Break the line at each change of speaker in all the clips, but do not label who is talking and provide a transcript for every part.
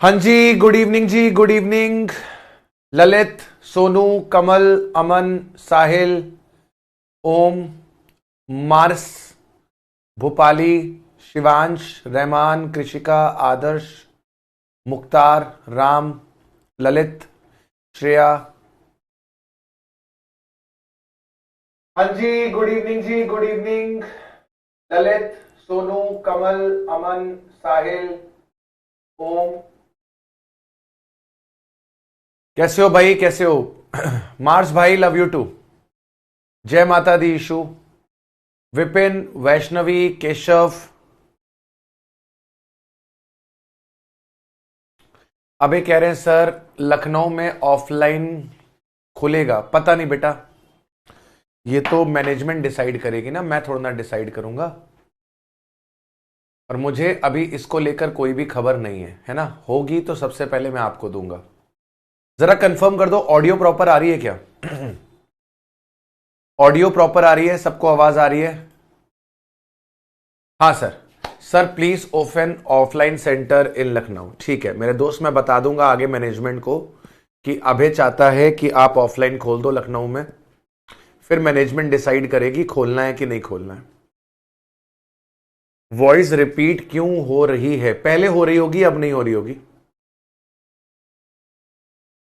हाँ जी, good evening ji, good evening. Lalit, Sonu, कमल, अमन, साहिल, ओम, Mars, Bhupali, Shivansh, Rahman, कृषिका, आदर्श, मुख्तार, राम, ललित, श्रेया। हाँ जी, good evening ji, good evening. Lalit, Sonu, कमल, अमन, साहिल, ओम। कैसे हो भाई, कैसे हो? मार्स भाई, लव यू टू। जय माता दी ईशु। विपिन, वैष्णवी, केशव। अभी कह रहे हैं सर लखनऊ में ऑफलाइन खुलेगा, पता नहीं बेटा, ये तो मैनेजमेंट डिसाइड करेगी ना, मैं थोड़ा ना डिसाइड करूंगा। और मुझे अभी इसको लेकर कोई भी खबर नहीं है ना। होगी तो सबसे पहले मैं आपको दूंगा। जरा कंफर्म कर दो, ऑडियो प्रॉपर आ रही है क्या? ऑडियो प्रॉपर आ रही है, सबको आवाज आ रही है? हाँ sir. Sir please open offline centre in Lucknow. ठीक है मेरे दोस्त, मैं बता दूंगा आगे मैनेजमेंट को कि अभय चाहता है कि आप ऑफलाइन खोल दो लखनऊ में, फिर मैनेजमेंट डिसाइड करेगी खोलना है कि नहीं खोलना है। वॉइस रिपीट क्यों हो रही है? पहले हो रही होगी, अब नहीं हो रही होगी।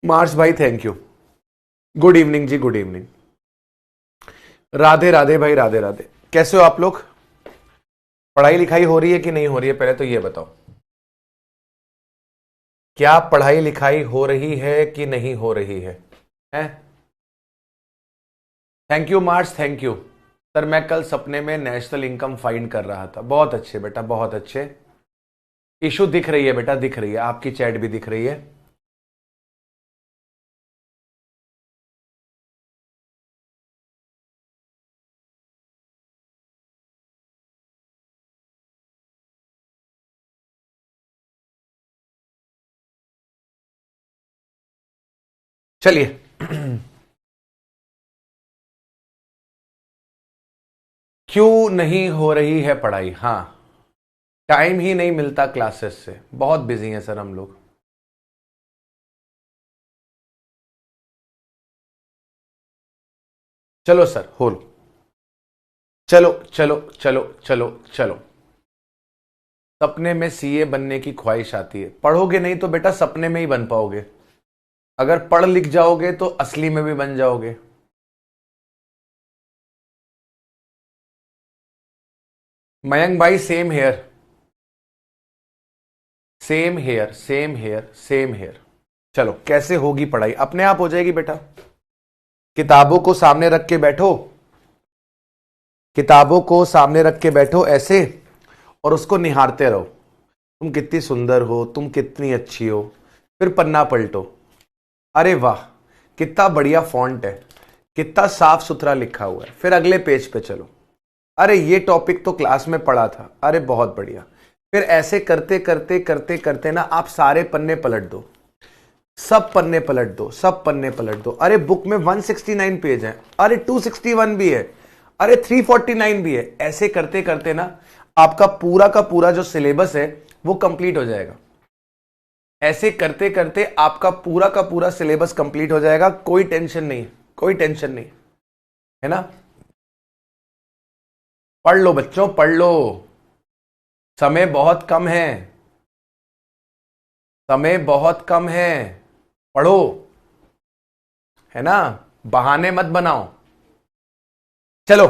मार्स भाई thank you. Good evening ji, good evening. Radhe Radhe भाई, राधे राधे। कैसे हो आप लोग? पढ़ाई लिखाई हो रही है कि नहीं हो रही है, पहले तो ये बताओ। क्या पढ़ाई लिखाई हो रही है कि नहीं हो रही है? हैं? Thank you Mars, thank you. Sir मैं कल सपने में नेशनल इनकम फाइंड कर रहा था। बहुत अच्छे बेटा, बहुत अच्छे। इशू दिख रही है बेटा, दिख रही है, आपकी चैट भी दिख रही है। चलिए। क्यों नहीं हो रही है पढ़ाई? हाँ, टाइम ही नहीं मिलता क्लासेस से, बहुत बिजी हैं सर हम लोग। चलो सर होल। चलो चलो चलो चलो चलो। सपने में सीए बनने की ख्वाहिश आती है। पढ़ोगे नहीं तो बेटा सपने में ही बन पाओगे, अगर पढ़ लिख जाओगे तो असली में भी बन जाओगे। मयंक भाई same here, same here, same here, same here. चलो, कैसे होगी पढ़ाई? अपने आप हो जाएगी बेटा। किताबों को सामने रख के बैठो, किताबों को सामने रख के बैठो ऐसे, और उसको निहारते रहो। तुम कितनी सुंदर हो, तुम कितनी अच्छी हो। फिर पन्ना पलटो। अरे वाह, कितना बढ़िया फॉन्ट है, कितना साफ सुथरा लिखा हुआ है। फिर अगले पेज पे चलो। अरे ये टॉपिक तो क्लास में पढ़ा था, अरे बहुत बढ़िया। फिर ऐसे करते करते करते करते ना आप सारे पन्ने पलट दो, सब पन्ने पलट दो, सब पन्ने पलट दो। अरे बुक में 169 पेज हैं, अरे 261 भी है, अरे 349 भी है। ऐसे करते करते ना आपका पूरा का पूरा जो सिलेबस है वो कंप्लीट हो जाएगा। ऐसे करते करते आपका पूरा का पूरा सिलेबस कंप्लीट हो जाएगा। कोई टेंशन नहीं, कोई टेंशन नहीं, है ना। पढ़ लो बच्चों, पढ़ लो। समय बहुत कम है, समय बहुत कम है। पढ़ो, है ना, बहाने मत बनाओ। चलो,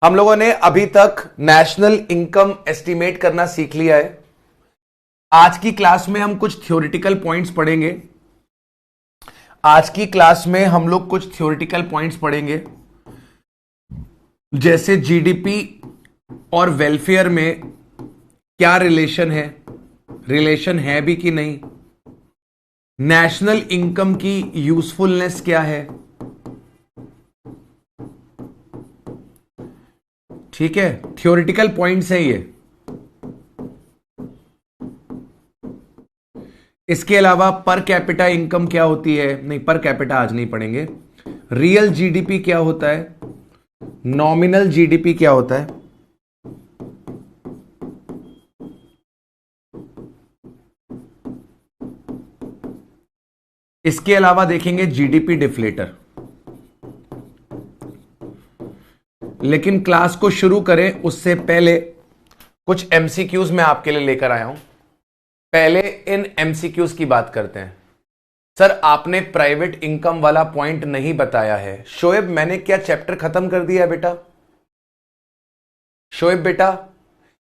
हम लोगों ने अभी तक नेशनल इनकम एस्टिमेट करना सीख लिया है। आज की क्लास में हम कुछ थ्योरेटिकल पॉइंट्स पढ़ेंगे। आज की क्लास में हम लोग कुछ थ्योरेटिकल पॉइंट्स पढ़ेंगे, जैसे जीडीपी और वेलफेयर में क्या रिलेशन है, रिलेशन है भी कि नहीं, नेशनल इनकम की यूजफुलनेस क्या है। ठीक है, थ्योरेटिकल पॉइंट्स हैं ये। इसके अलावा पर कैपिटा इनकम क्या होती है, नहीं पर कैपिटा आज नहीं पढ़ेंगे। रियल जीडीपी क्या होता है, नॉमिनल जीडीपी क्या होता है, इसके अलावा देखेंगे जीडीपी डिफ्लेटर। लेकिन क्लास को शुरू करें उससे पहले कुछ एमसीक्यूज मैं आपके लिए लेकर आया हूं। पहले इन एमसीक्यूज की बात करते हैं। सर आपने प्राइवेट इनकम वाला पॉइंट नहीं बताया है। शोएब मैंने क्या चैप्टर खत्म कर दिया है बेटा? शोएब बेटा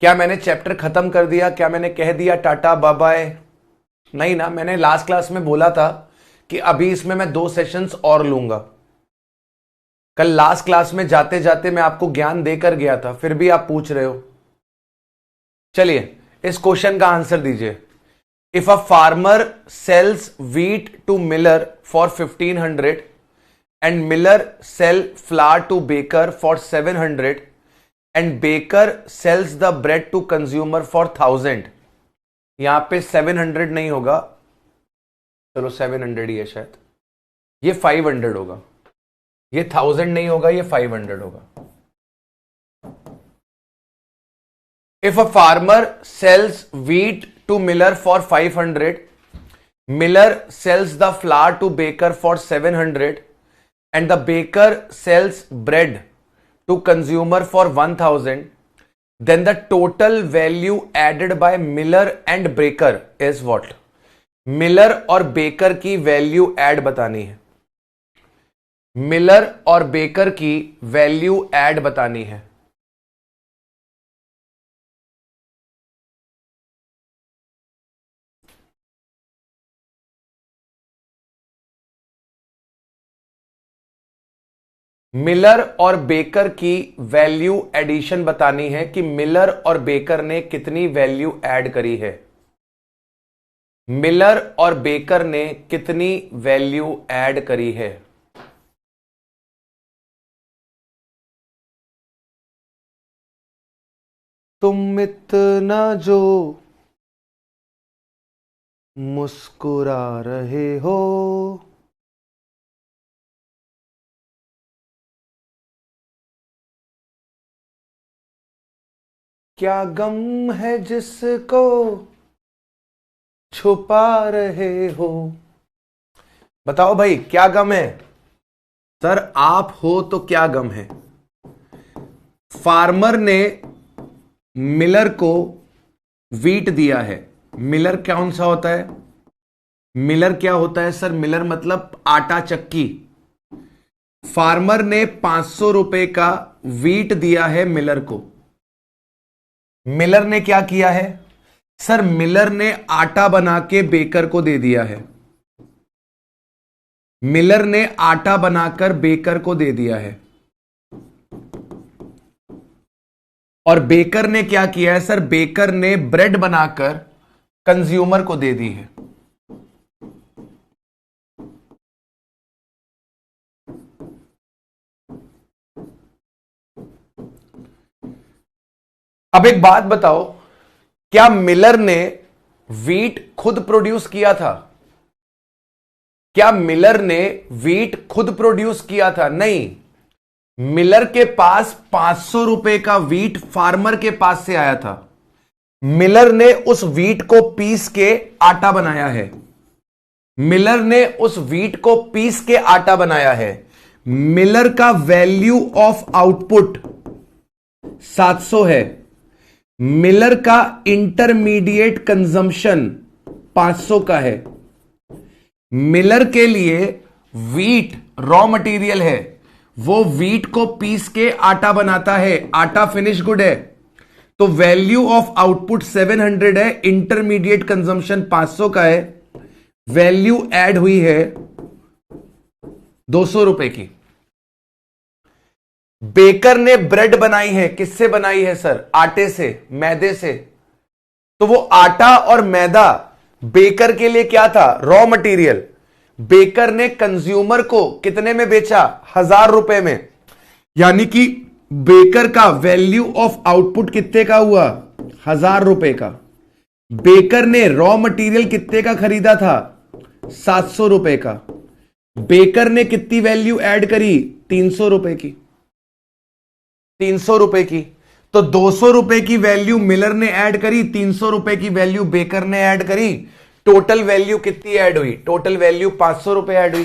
क्या मैंने चैप्टर खत्म कर दिया? क्या मैंने कह दिया टाटा बाय बाय? नहीं ना, मैंने लास्ट क्लास में बोला था कि अभी इसमें मैं 2 सेशंस और लूंगा। कल लास्ट क्लास में जाते जाते मैं आपको ज्ञान देकर गया था, फिर भी आप पूछ रहे हो। चलिए इस क्वेश्चन का आंसर दीजिए। If a farmer sells wheat to miller for 1500 and miller sell flour to baker for 700 and baker sells the bread to consumer for 1000। यहां पे 700 नहीं होगा, चलो 700 ही है शायद, ये 500 होगा। ये 1000 नहीं होगा, ये 500 होगा। If a farmer sells wheat to miller for 500, miller sells the flour to baker for 700 and the baker sells bread to consumer for 1000, then the total value added by Miller and Baker is what? Miller और baker की value add बतानी है। Miller और baker की value add बतानी है। Miller और baker की वैल्यू एडिशन बतानी है कि मिलर और बेकर ने कितनी वैल्यू ऐड करी है। मिलर और बेकर ने कितनी वैल्यू ऐड करी है। तुम इतना जो मुस्कुरा रहे हो, क्या गम है जिसको छुपा रहे हो। बताओ भाई क्या गम है? सर आप हो तो क्या गम है? फार्मर ने मिलर को व्हीट दिया है। मिलर कौन सा होता है? मिलर क्या होता है सर? मिलर मतलब आटा चक्की। फार्मर ने 500 रुपए का व्हीट दिया है मिलर को। मिलर ने क्या किया है सर? मिलर ने आटा बना के बेकर को दे दिया है। मिलर ने आटा बनाकर बेकर को दे दिया है। और बेकर ने क्या किया है सर? बेकर ने ब्रेड बनाकर कंज्यूमर को दे दी है। अब एक बात बताओ, क्या मिलर ने व्हीट खुद प्रोड्यूस किया था? क्या मिलर ने व्हीट खुद प्रोड्यूस किया था? नहीं। मिलर के पास 500 रुपए का व्हीट फार्मर के पास से आया था। मिलर ने उस व्हीट को पीस के आटा बनाया है। मिलर ने उस व्हीट को पीस के आटा बनाया है। मिलर का वैल्यू ऑफ आउटपुट 700 है। मिलर का इंटरमीडिएट कंजम्पशन 500 का है। मिलर के लिए व्हीट रॉ मटेरियल है, वो व्हीट को पीस के आटा बनाता है। आटा फिनिश गुड है, तो वैल्यू ऑफ आउटपुट 700 है, इंटरमीडिएट कंजम्पशन 500 का है। वैल्यू ऐड हुई है 200 रुपए की। बेकर ने ब्रेड बनाई है, किससे बनाई है सर? आटे से, मैदे से। तो वो आटा और मैदा बेकर के लिए क्या था? Raw material. बेकर ने कंज्यूमर को कितने में बेचा? 1000 रुपए में। यानी कि बेकर का वैल्यू ऑफ आउटपुट कितने का हुआ? 1000 रुपए का। बेकर ने रॉ मटेरियल कितने का खरीदा था? 700 रुपए का। बेकर ने कितनी वैल्यू ऐड करी? 300 रुपए की। 300 रुपए की। तो 200 रुपए की वैल्यू मिलर ने ऐड करी, 300 रुपए की वैल्यू बेकर ने ऐड करी। टोटल वैल्यू कितनी ऐड हुई? टोटल वैल्यू 500 रुपए ऐड हुई।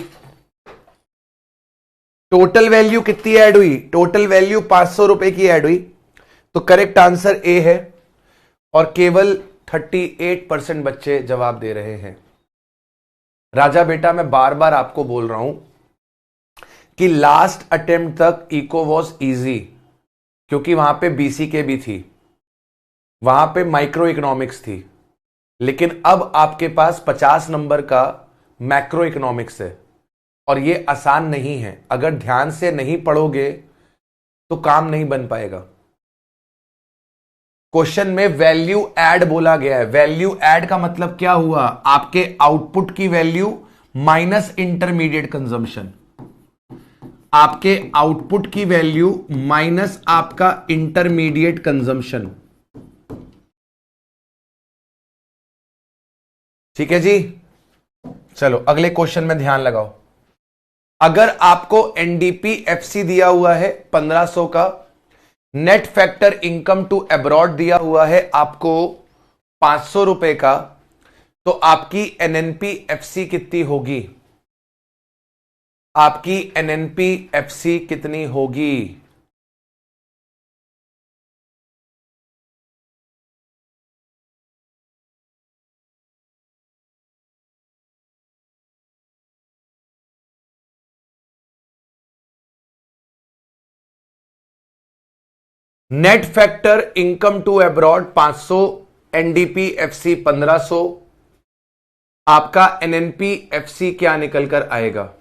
टोटल वैल्यू कितनी ऐड हुई? टोटल वैल्यू 500 रुपए की ऐड हुई। तो करेक्ट आंसर ए है और केवल 38% बच्चे जवाब दे रहे हैं। राजा बेटा, मैं बार बार आपको बोल रहा हूं कि लास्ट अटेम्प्ट तक इको वॉज इजी, क्योंकि वहां पे बीसीके भी थी, वहां पे माइक्रो इकोनॉमिक्स थी, लेकिन अब आपके पास 50 नंबर का मैक्रो इकोनॉमिक्स है और ये आसान नहीं है। अगर ध्यान से नहीं पढ़ोगे तो काम नहीं बन पाएगा। क्वेश्चन में वैल्यू ऐड बोला गया है। वैल्यू ऐड का मतलब क्या हुआ? आपके आउटपुट की वैल्यू माइनस इंटरमीडिएट कंजम्पशन, आपके आउटपुट की वैल्यू माइनस आपका इंटरमीडिएट कंजम्पशन। ठीक है जी, चलो अगले क्वेश्चन में ध्यान लगाओ। अगर आपको एनडीपी एफसी दिया हुआ है 1500 का, net factor income to abroad दिया हुआ है आपको 500 रुपए का, तो आपकी एनएनपी एफसी कितनी होगी? आपकी एनएनपी एफसी कितनी होगी? Net factor income to abroad 500, NDP FC 1500, आपका एनएनपी एफसी क्या निकल कर आएगा?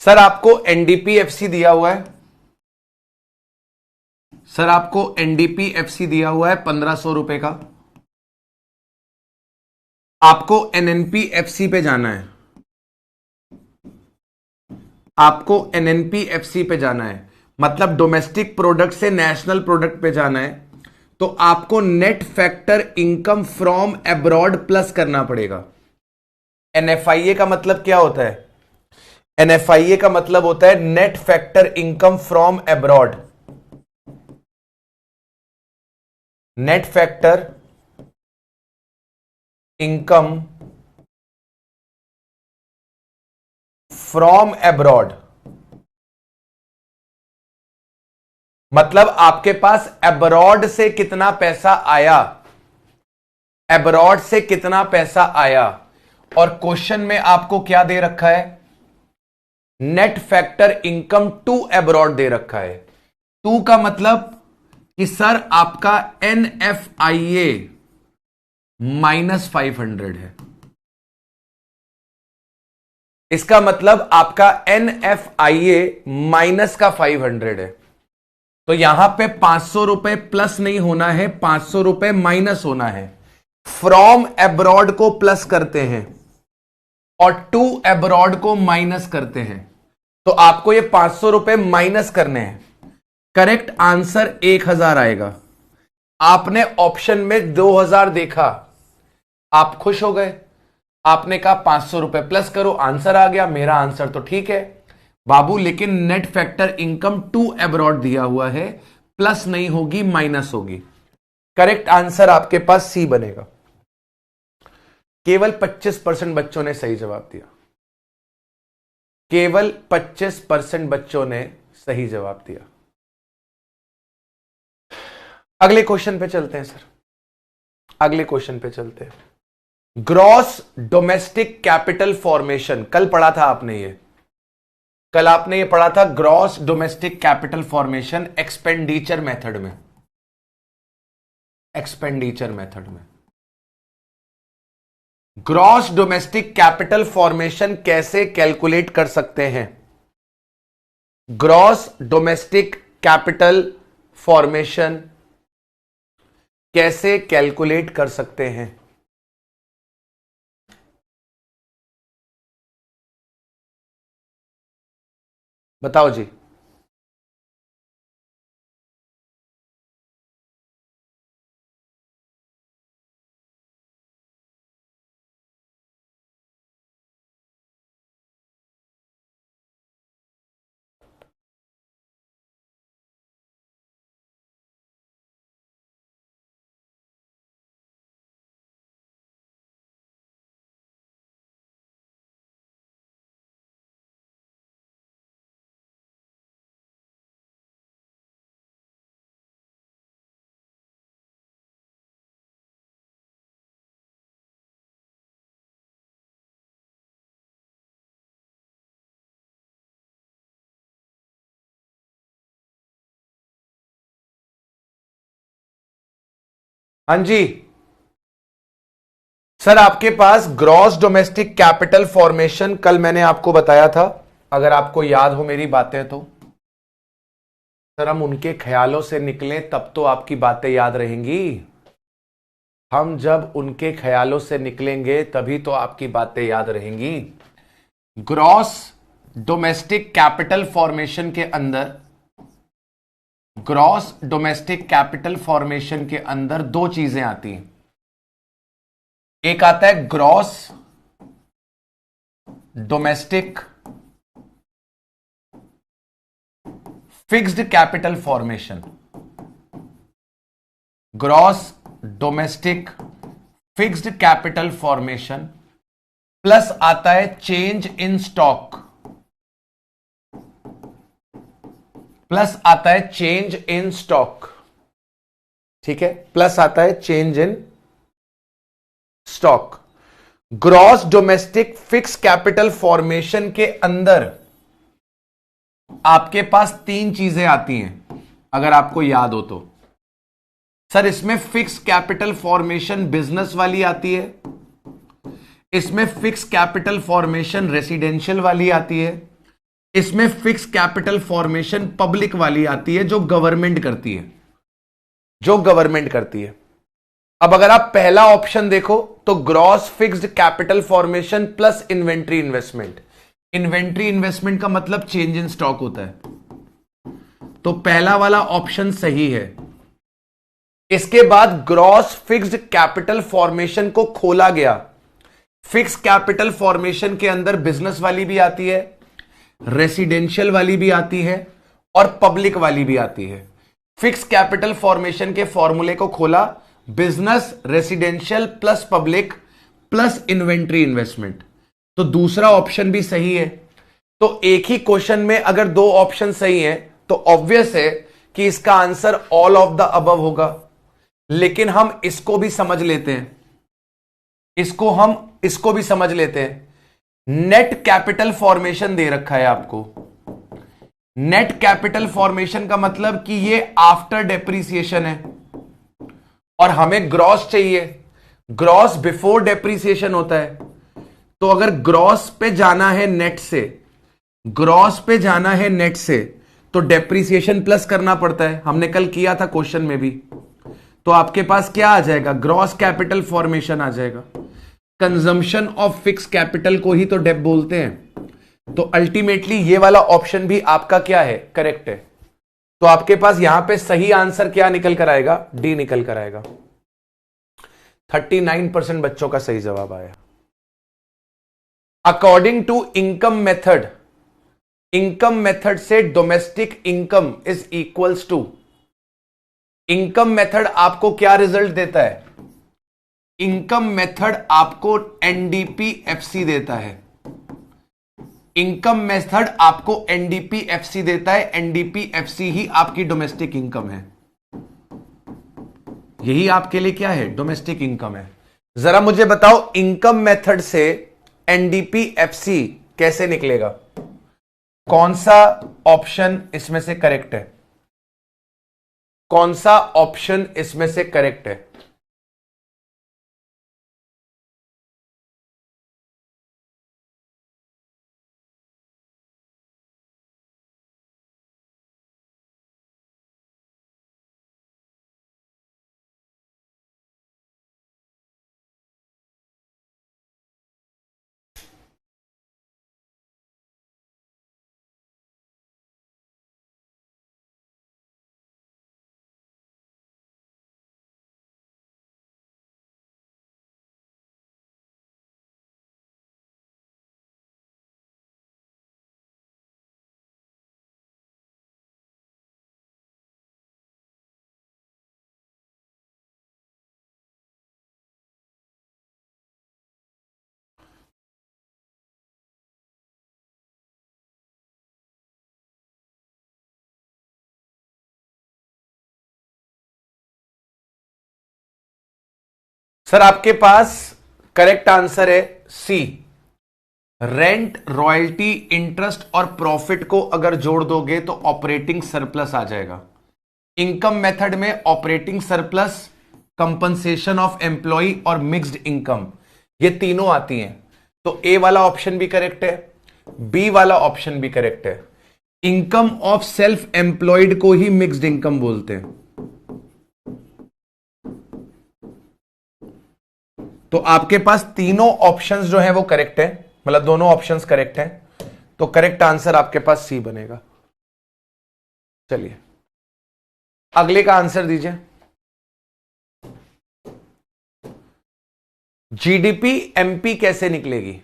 सर आपको एनडीपी एफसी दिया हुआ है, सर आपको एनडीपी एफसी दिया हुआ है 1500 रुपए का। आपको एनएनपी एफसी पे जाना है, आपको एनएनपी एफसी पे जाना है, मतलब डोमेस्टिक प्रोडक्ट से नेशनल प्रोडक्ट पे जाना है। तो आपको net factor income from abroad plus करना पड़ेगा। एनएफआईए का मतलब क्या होता है? एनएफआईए का मतलब होता है net factor income from abroad. Net factor income from abroad, मतलब आपके पास अब्रॉड से कितना पैसा आया, अब्रॉड से कितना पैसा आया। और क्वेश्चन में आपको क्या दे रखा है? Net factor income to abroad दे रखा है। टू का मतलब कि सर आपका एनएफआईए -500 है। इसका मतलब आपका एनएफआईए माइनस का 500 है। तो यहां पे 500 रुपए प्लस नहीं होना है, 500 रुपए माइनस होना है। फ्रॉम अब्रॉड को प्लस करते हैं और टू अब्रॉड को माइनस करते हैं, तो आपको ये 500 रुपए माइनस करने हैं। करेक्ट आंसर 1000 आएगा। आपने ऑप्शन में 2000 देखा, आप खुश हो गए, आपने कहा 500 रुपए प्लस करो, आंसर आ गया, मेरा आंसर तो ठीक है बाबू, लेकिन net factor income to abroad दिया हुआ है, प्लस नहीं होगी माइनस होगी। करेक्ट आंसर आपके पास सी बनेगा। केवल 25% बच्चों ने सही जवाब दिया, केवल 25% बच्चों ने सही जवाब दिया। अगले क्वेश्चन पे चलते हैं सर, अगले क्वेश्चन पे चलते हैं। ग्रॉस डोमेस्टिक कैपिटल फॉर्मेशन, कल पढ़ा था आपने ये, कल आपने ये पढ़ा था gross domestic capital formation expenditure method में, एक्सपेंडिचर मेथड में। ग्रॉस डोमेस्टिक कैपिटल फॉर्मेशन कैसे कैलकुलेट कर सकते हैं? ग्रॉस डोमेस्टिक कैपिटल फॉर्मेशन कैसे कैलकुलेट कर सकते हैं? बताओ जी। हाँ जी सर, आपके पास ग्रॉस डोमेस्टिक कैपिटल फॉर्मेशन कल मैंने आपको बताया था, अगर आपको याद हो मेरी बातें तो। सर हम उनके ख्यालों से निकलें तब तो आपकी बातें याद रहेंगी। हम जब उनके ख्यालों से निकलेंगे तभी तो आपकी बातें याद रहेंगी। ग्रॉस डोमेस्टिक कैपिटल फॉर्मेशन के अंदर, ग्रॉस डोमेस्टिक कैपिटल फॉर्मेशन के अंदर दो चीजें आती हैं। एक आता है gross domestic fixed capital formation, gross domestic fixed capital formation, plus आता है चेंज इन स्टॉक, प्लस आता है चेंज इन स्टॉक। ठीक है, प्लस आता है change in stock. Gross domestic fix capital formation के अंदर आपके पास तीन चीजें आती हैं, अगर आपको याद हो तो। सर इसमें फिक्स कैपिटल फॉर्मेशन बिजनेस वाली आती है, इसमें फिक्स कैपिटल फॉर्मेशन रेसिडेंशियल वाली आती है, इसमें फिक्स कैपिटल फॉर्मेशन पब्लिक वाली आती है, जो गवर्नमेंट करती है, जो गवर्नमेंट करती है। अब अगर आप पहला ऑप्शन देखो तो gross fixed capital formation plus inventory investment. Inventory investment का मतलब चेंज इन स्टॉक होता है, तो पहला वाला ऑप्शन सही है। इसके बाद ग्रॉस फिक्स्ड कैपिटल फॉर्मेशन को खोला गया। फिक्स कैपिटल फॉर्मेशन के अंदर बिजनेस वाली भी आती है, रेसिडेंशियल वाली भी आती है और पब्लिक वाली भी आती है। फिक्स कैपिटल फॉर्मेशन के फॉर्मूले को खोला, business, residential plus public plus inventory investment, तो दूसरा ऑप्शन भी सही है। तो एक ही क्वेश्चन में अगर दो ऑप्शन सही हैं तो ऑब्वियस है कि इसका answer all of the above होगा। लेकिन हम इसको भी समझ लेते हैं, इसको भी समझ लेते हैं। नेट कैपिटल फॉर्मेशन दे रखा है आपको। नेट कैपिटल फॉर्मेशन का मतलब कि ये आफ्टर डेप्रीसिएशन है और हमें ग्रॉस चाहिए। ग्रॉस बिफोर डेप्रीसिएशन होता है, तो अगर ग्रॉस पे जाना है नेट से, ग्रॉस पे जाना है नेट से, तो डेप्रीसिएशन प्लस करना पड़ता है। हमने कल किया था क्वेश्चन में भी। तो आपके पास क्या आ जाएगा, ग्रॉस कैपिटल फॉर्मेशन आ जाएगा। कंजम्पशन ऑफ फिक्स कैपिटल को ही तो डेप बोलते हैं। तो अल्टीमेटली ये वाला ऑप्शन भी आपका क्या है, करेक्ट है। तो आपके पास यहां पे सही आंसर क्या निकल कर आएगा, डी निकल कर आएगा। 39% बच्चों का सही जवाब आया। According to income method, income method से domestic income is equals to, income method आपको क्या रिजल्ट देता है, इनकम मेथड आपको एनडीपीएफसी देता है। इनकम मेथड आपको एनडीपीएफसी देता है। एनडीपीएफसी ही आपकी डोमेस्टिक इनकम है। यही आपके लिए क्या है, डोमेस्टिक इनकम है। जरा मुझे बताओ इनकम मेथड से एनडीपीएफसी कैसे निकलेगा, कौन सा ऑप्शन इसमें से करेक्ट है, कौन सा ऑप्शन इसमें से करेक्ट है। सर आपके पास करेक्ट आंसर है सी। रेंट, रॉयल्टी, इंटरेस्ट और प्रॉफिट को अगर जोड़ दोगे तो ऑपरेटिंग सरप्लस आ जाएगा। इनकम मेथड में operating surplus, compensation of employ और मिक्स्ड इनकम, ये तीनों आती हैं। तो ए वाला ऑप्शन भी करेक्ट है, बी वाला ऑप्शन भी करेक्ट है। इनकम ऑफ सेल्फ एम्प्लॉयड को ही मिक्स्ड इनकम बोलते हैं। तो आपके पास तीनों ऑप्शंस जो हैं वो करेक्ट है, मतलब दोनों ऑप्शंस करेक्ट हैं। तो करेक्ट आंसर आपके पास सी बनेगा। चलिए अगले का आंसर दीजिए। जीडीपी एमपी कैसे निकलेगी?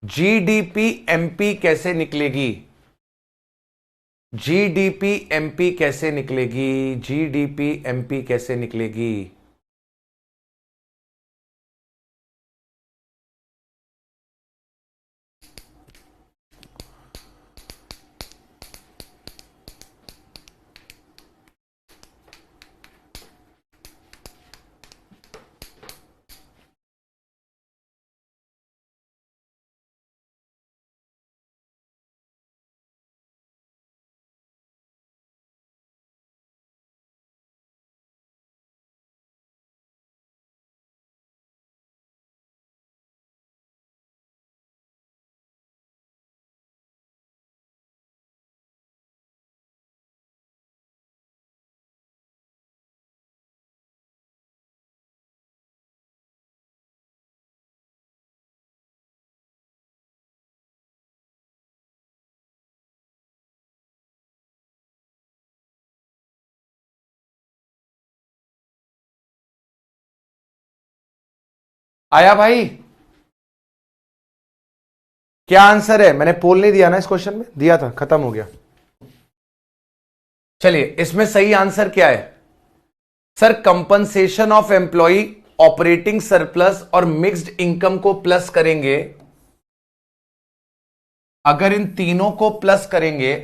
जीडीपी एमपी कैसे निकलेगी? जीडीपी एमपी कैसे निकलेगी? जीडीपी एमपी कैसे निकलेगी? आया भाई? क्या आंसर है? मैंने पोल नहीं दिया ना इस क्वेश्चन में, दिया था, खत्म हो गया। चलिए इसमें सही आंसर क्या है? Sir compensation of employ, operating surplus और मिक्स्ड इनकम को प्लस करेंगे। अगर इन तीनों को प्लस करेंगे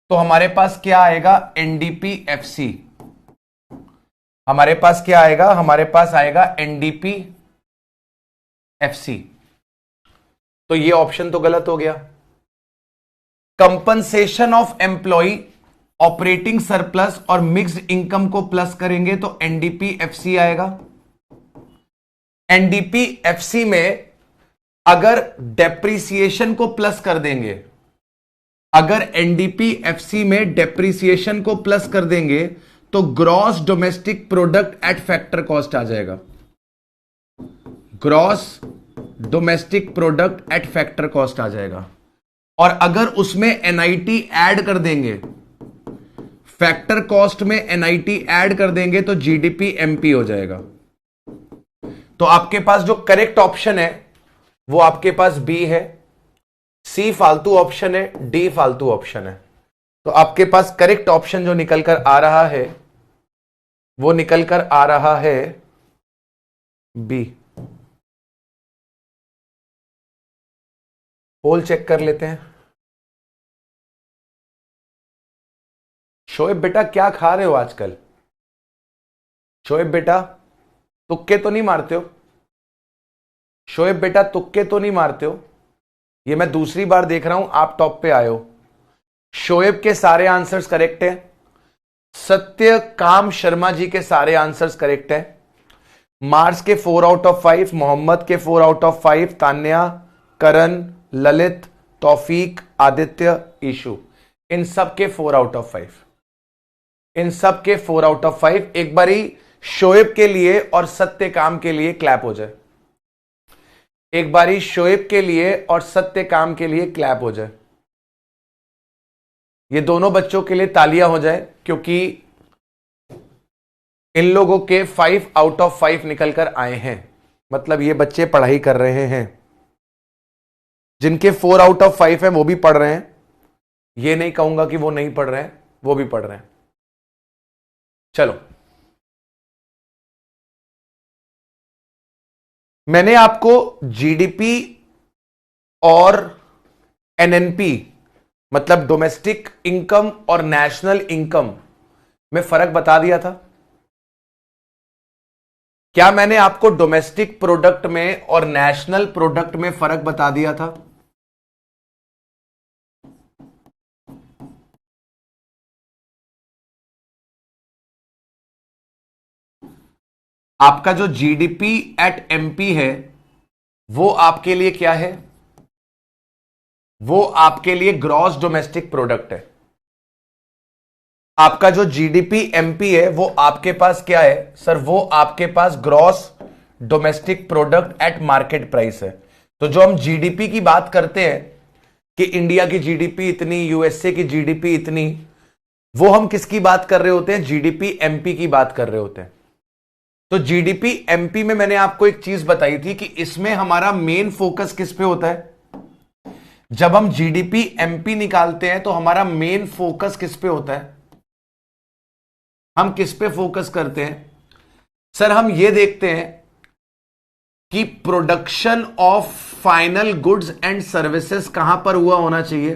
तो हमारे पास क्या आएगा? NDP FC. हमारे पास क्या आएगा? हमारे पास आएगा एनडीपी एफसी। तो ये ऑप्शन तो गलत हो गया। Compensation of employ, operating surplus और मिक्स्ड इनकम को प्लस करेंगे तो एनडीपी एफसी आएगा। एनडीपी एफसी में अगर डेप्रीसिएशन को प्लस कर देंगे, अगर एनडीपी एफसी में डेप्रीसिएशन को प्लस कर देंगे तो gross domestic product at factor cost आ जाएगा। Gross domestic product at factor cost आ जाएगा। और अगर उसमें एनआईटी ऐड कर देंगे, फैक्टर कॉस्ट में एनआईटी ऐड कर देंगे तो जीडीपी एमपी हो जाएगा। तो आपके पास जो करेक्ट ऑप्शन है वो आपके पास बी है, सी फालतू ऑप्शन है, डी फालतू ऑप्शन है। तो आपके पास करेक्ट ऑप्शन जो निकल कर आ रहा है वो निकल कर आ रहा है बी। पोल चेक कर लेते हैं। शोएब बेटा क्या खा रहे हो आजकल? शोएब बेटा तुक्के तो नहीं मारते हो? शोएब बेटा तुक्के तो नहीं मारते हो? ये मैं दूसरी बार देख रहा हूं आप टॉप पे आए हो। शोएब के सारे आंसर्स करेक्ट हैं, सत्य काम शर्मा जी के सारे आंसर्स करेक्ट हैं, मार्स के 4 आउट ऑफ 5, मोहम्मद के 4 आउट ऑफ 5, तान्या, करण, ललित, तौफीक, आदित्य, ईशु, इन सब के 4 आउट ऑफ 5, इन सब के 4 आउट ऑफ 5। एक बारी शोएब के लिए और सत्य काम के लिए क्लैप हो जाए। एक बारी शोएब के लिए और सत्य काम के लिए क्लैप हो जाए। ये दोनों बच्चों के लिए तालियां हो जाए क्योंकि इन लोगों के 5 आउट ऑफ 5 निकल कर आए हैं। मतलब ये बच्चे पढ़ाई कर रहे हैं। जिनके 4 आउट ऑफ 5 है वो भी पढ़ रहे हैं, ये नहीं कहूंगा कि वो नहीं पढ़ रहे हैं, वो भी पढ़ रहे हैं। चलो मैंने आपको जीडीपी और एनएनपी मतलब डोमेस्टिक इनकम और नेशनल इनकम में फर्क बता दिया था। क्या मैंने आपको डोमेस्टिक प्रोडक्ट में और नेशनल प्रोडक्ट में फर्क बता दिया था? आपका जो जीडीपी एट एमपी है वो आपके लिए क्या है? वो आपके लिए ग्रॉस डोमेस्टिक प्रोडक्ट है। आपका जो जीडीपी एमपी है वो आपके पास क्या है सर? वो आपके पास gross domestic product at market price है। तो जो हम जीडीपी की बात करते हैं कि इंडिया की जीडीपी इतनी, यूएसए की जीडीपी इतनी, वो हम किसकी बात कर रहे होते हैं? जीडीपी एमपी की बात कर रहे होते हैं। तो जीडीपी एमपी में मैंने आपको एक चीज बताई थी कि इसमें हमारा मेन फोकस किस पे होता है? जब हम जीडीपी एमपी निकालते हैं तो हमारा मेन फोकस किस पे होता है? हम किस पे फोकस करते हैं सर? हम ये देखते हैं कि production of final goods and services कहां पर हुआ होना चाहिए?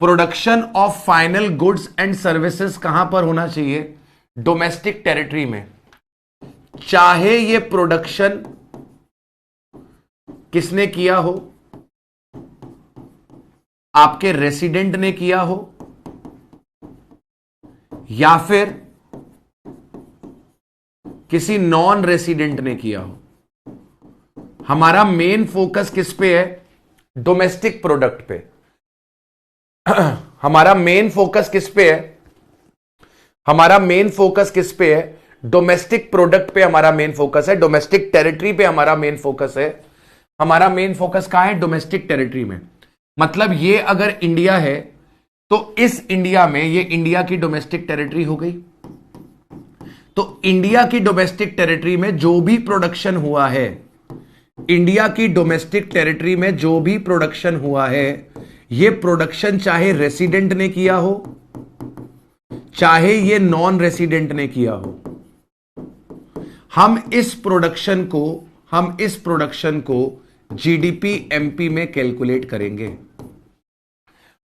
Production of final goods and services कहां पर होना चाहिए? डोमेस्टिक टेरिटरी में। चाहे ये प्रोडक्शन किसने किया हो? आपके रेसिडेंट ने किया हो या फिर किसी नॉन रेसिडेंट ने किया हो। हमारा मेन फोकस किस पे है? डोमेस्टिक प्रोडक्ट पे। हमारा मेन फोकस किस पे है? हमारा मेन फोकस किस पे है? डोमेस्टिक प्रोडक्ट पे हमारा मेन फोकस है। डोमेस्टिक टेरिटरी पे हमारा मेन फोकस है। हमारा मेन फोकस कहां है? डोमेस्टिक टेरिटरी में। मतलब ये अगर इंडिया है तो इस इंडिया में ये इंडिया की डोमेस्टिक टेरिटरी हो गई। तो इंडिया की डोमेस्टिक टेरिटरी में जो भी प्रोडक्शन हुआ है, इंडिया की डोमेस्टिक टेरिटरी में जो भी प्रोडक्शन हुआ है, ये प्रोडक्शन चाहे रेसिडेंट ने किया हो चाहे ये नॉन रेसिडेंट ने किया हो, हम इस प्रोडक्शन को जीडीपी एमपी में कैलकुलेट करेंगे।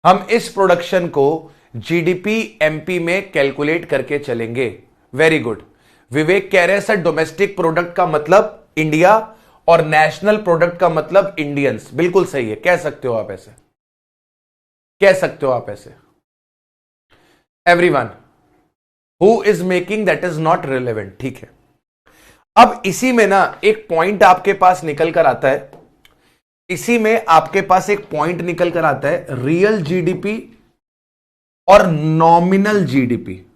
हम इस प्रोडक्शन को जीडीपी एमपी में कैलकुलेट करके चलेंगे। Very good. विवेक कह रहे हैं सर डोमेस्टिक प्रोडक्ट का मतलब इंडिया और नेशनल प्रोडक्ट का मतलब इंडियंस। बिल्कुल सही है, कह सकते हो आप ऐसे, कह सकते हो आप ऐसे। Everyone who is making that is not relevant. ठीक है, अब इसी में ना एक पॉइंट आपके पास निकल कर आता है, इसी में आपके पास एक पॉइंट निकल कर आता है, रियल जीडीपी और नॉमिनल जीडीपी।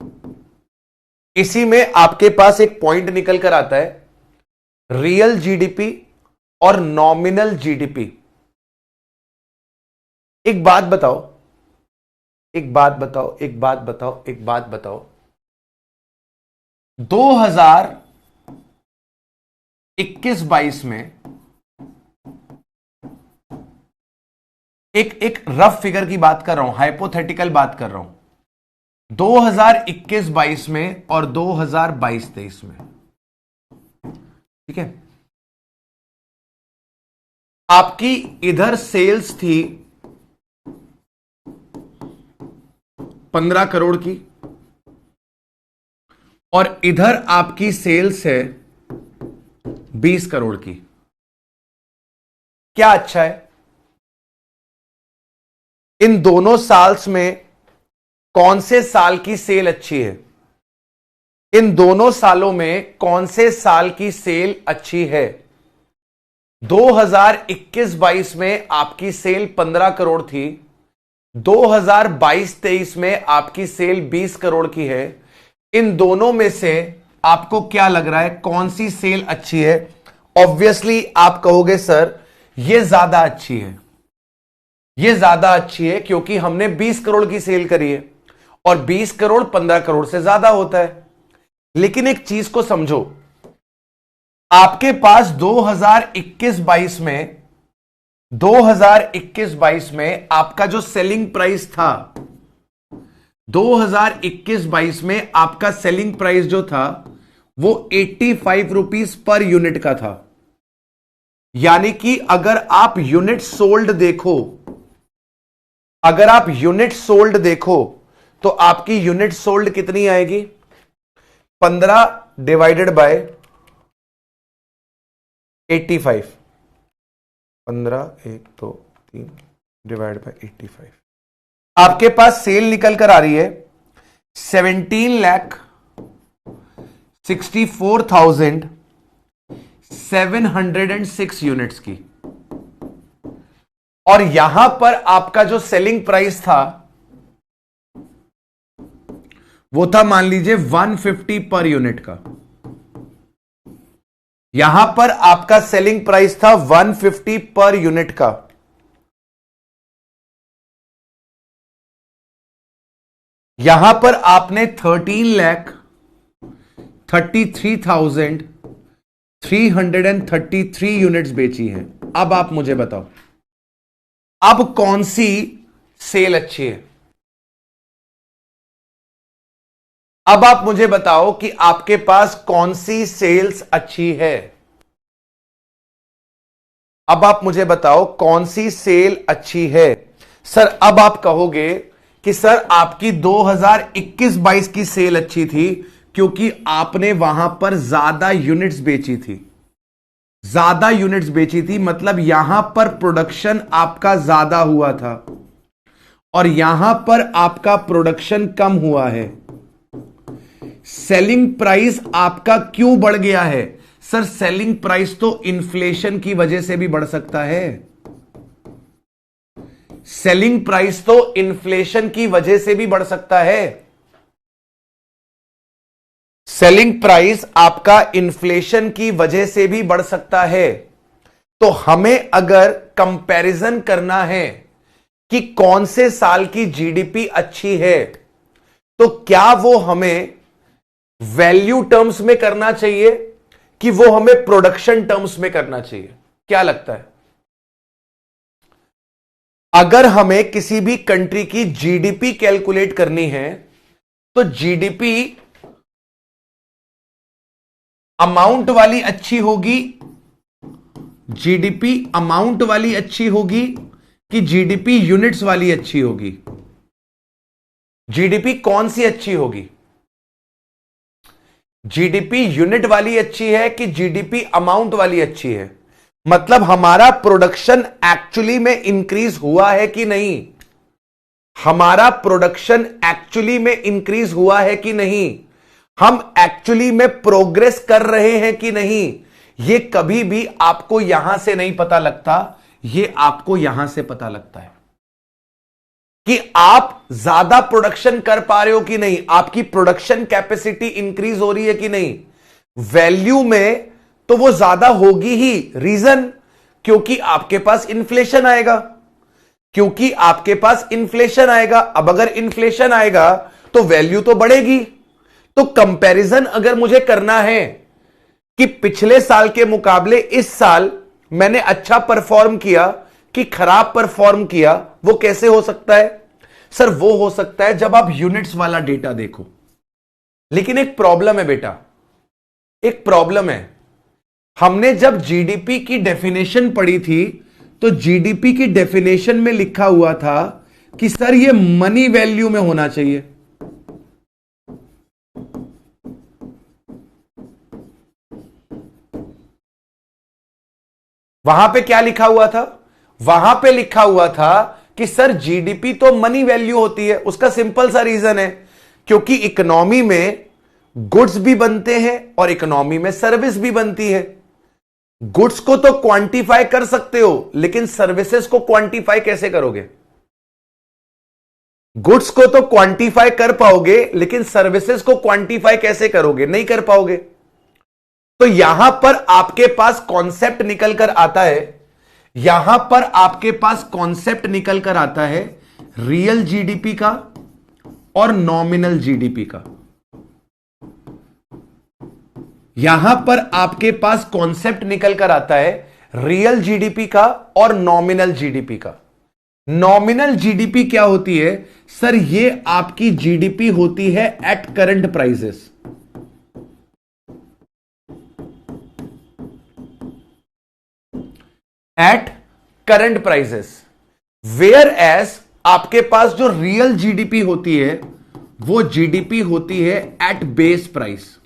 इसी में आपके पास एक पॉइंट निकल कर आता है, रियल जीडीपी और नॉमिनल जीडीपी। एक बात बताओ, एक बात बताओ, एक बात बताओ, एक बात बताओ, 2021-22 में एक रफ फिगर की बात कर रहा हूं, हाइपोथेटिकल बात कर रहा हूं, 2021-22 में और 2022-23 में, ठीक है, आपकी इधर सेल्स थी 15 करोड़ की और इधर आपकी सेल्स है 20 करोड़ की। क्या अच्छा है? इन दोनों साल्स में कौन से साल की सेल अच्छी है? इन दोनों सालों में कौन से साल की सेल अच्छी है? 2021-22 में आपकी सेल 15 करोड़ थी, 2022-23 में आपकी सेल 20 करोड़ की है। इन दोनों में से आपको क्या लग रहा है कौन सी सेल अच्छी है? ऑब्वियसली आप कहोगे सर ये ज्यादा अच्छी है, ये ज्यादा अच्छी है क्योंकि हमने 20 करोड़ की सेल करी है और 20 करोड़ 15 करोड़ से ज्यादा होता है। लेकिन एक चीज को समझो, आपके पास 2021-22 में आपका जो सेलिंग प्राइस था, 2021-22 में आपका सेलिंग प्राइस जो था वो 85 रुपीस पर यूनिट का था। यानी कि अगर आप यूनिट सोल्ड देखो, अगर आप यूनिट सोल्ड देखो तो आपकी यूनिट सोल्ड कितनी आएगी? 15 डिवाइडेड बाय 85, 15 1 2 3 डिवाइड बाय 85, आपके पास सेल निकल कर आ रही है 64,706 यूनिट्स की, और यहां पर आपका जो सेलिंग प्राइस था वो था मान लीजिए 150 पर यूनिट का। यहां पर आपका सेलिंग प्राइस था 150 पर यूनिट का। यहां पर आपने 13,33,333 यूनिट्स बेची हैं। अब आप मुझे बताओ, अब कौन सी सेल अच्छी है? अब आप मुझे बताओ कि आपके पास कौन सी सेल्स अच्छी है। अब आप मुझे बताओ कौन सी सेल अच्छी है। सर अब आप कहोगे कि सर आपकी 2021-22 की सेल अच्छी थी क्योंकि आपने वहां पर ज्यादा यूनिट्स बेची थी। ज्यादा यूनिट्स बेची थी मतलब यहां पर प्रोडक्शन आपका ज्यादा हुआ था और यहां पर आपका प्रोडक्शन कम हुआ है। सेलिंग प्राइस आपका क्यों बढ़ गया है? सर सेलिंग प्राइस तो इन्फ्लेशन की वजह से भी बढ़ सकता है। सेलिंग प्राइस तो इन्फ्लेशन की वजह से भी बढ़ सकता है। सेलिंग प्राइस आपका इन्फ्लेशन की वजह से भी बढ़ सकता है। तो हमें अगर कंपैरिजन करना है कि कौन से साल की जीडीपी अच्छी है, तो क्या वो हमें वैल्यू टर्म्स में करना चाहिए कि वो हमें प्रोडक्शन टर्म्स में करना चाहिए? क्या लगता है? अगर हमें किसी भी कंट्री की जीडीपी कैलकुलेट करनी है तो जीडीपी अमाउंट वाली अच्छी होगी, जीडीपी अमाउंट वाली अच्छी होगी कि जीडीपी यूनिट्स वाली अच्छी होगी? जीडीपी कौन सी अच्छी होगी? जीडीपी यूनिट वाली अच्छी है कि जीडीपी अमाउंट वाली अच्छी है? मतलब हमारा प्रोडक्शन एक्चुअली में इंक्रीज हुआ है कि नहीं? हमारा प्रोडक्शन एक्चुअली में इंक्रीज हुआ है कि नहीं? हम एक्चुअली में प्रोग्रेस कर रहे हैं कि नहीं? यह कभी भी आपको यहां से नहीं पता लगता, यह आपको यहां से पता लगता है कि आप ज्यादा प्रोडक्शन कर पा रहे हो कि नहीं, आपकी प्रोडक्शन कैपेसिटी इंक्रीज हो रही है कि नहीं। वैल्यू में तो वो ज्यादा होगी ही। रीजन? क्योंकि आपके पास इन्फ्लेशन आएगा, क्योंकि आपके पास इन्फ्लेशन आएगा। अब अगर इन्फ्लेशन आएगा तो वैल्यू तो बढ़ेगी। तो कंपैरिजन अगर मुझे करना है कि पिछले साल के मुकाबले इस साल मैंने अच्छा परफॉर्म किया कि खराब परफॉर्म किया, वो कैसे हो सकता है? सर वो हो सकता है जब आप यूनिट्स वाला डेटा देखो। लेकिन एक प्रॉब्लम है बेटा, एक प्रॉब्लम है। हमने जब जीडीपी की डेफिनेशन पढ़ी थी तो जीडीपी की डेफिनेशन में लिखा हुआ था कि सर ये मनी वैल्यू में होना चाहिए। वहां पे क्या लिखा हुआ था? वहां पे लिखा हुआ था कि सर जीडीपी तो मनी वैल्यू होती है। उसका सिंपल सा रीजन है क्योंकि इकोनॉमी में गुड्स भी बनते हैं और इकोनॉमी में सर्विस भी बनती है। गुड्स को तो क्वांटिफाई कर सकते हो लेकिन सर्विसेज को क्वांटिफाई कैसे करोगे? गुड्स को तो क्वांटिफाई कर पाओगे लेकिन सर्विसेज को क्वांटिफाई कैसे करोगे? नहीं कर पाओगे। तो यहां पर आपके पास कॉन्सेप्ट निकल कर आता है, यहां पर आपके पास कॉन्सेप्ट निकल कर आता है रियल जीडीपी का और नॉमिनल जीडीपी का। यहां पर आपके पास कॉन्सेप्ट निकल कर आता है रियल जीडीपी का और नॉमिनल जीडीपी का। नॉमिनल जीडीपी क्या होती है? सर ये आपकी जीडीपी होती है at current prices. At current prices, whereas आपके पास जो रियल जीडीपी होती है वो जीडीपी होती है एट बेस प्राइस।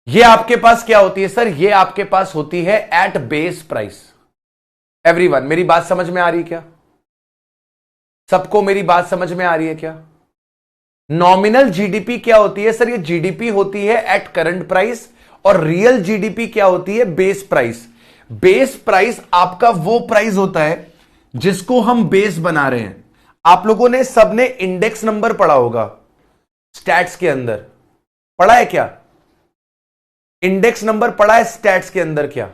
ये आपके पास क्या होती है? सर ये आपके पास होती है एट बेस प्राइस। एवरीवन, मेरी बात समझ में आ रही है क्या? सबको मेरी बात समझ में आ रही है क्या? नॉमिनल जीडीपी क्या होती है? सर ये जीडीपी होती है एट करंट प्राइस, और रियल जीडीपी क्या होती है? Base price. बेस प्राइस आपका वो प्राइस होता है जिसको हम बेस बना रहे हैं। आप लोगों ने सबने इंडेक्स नंबर पढ़ा होगा स्टैट्स के अंदर, पढ़ा है क्या? इंडेक्स नंबर पढ़ा है स्टैट्स के अंदर क्या?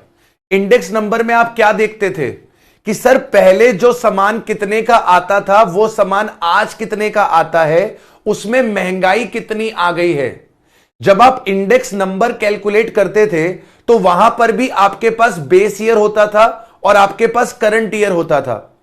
इंडेक्स नंबर में आप क्या देखते थे कि सर पहले जो सामान कितने का आता था वो सामान आज कितने का आता है, उसमें महंगाई कितनी आ गई है। जब आप इंडेक्स नंबर कैलकुलेट करते थे तो वहां पर भी आपके पास बेस ईयर होता था और आपके पास करंट ईयर होता था।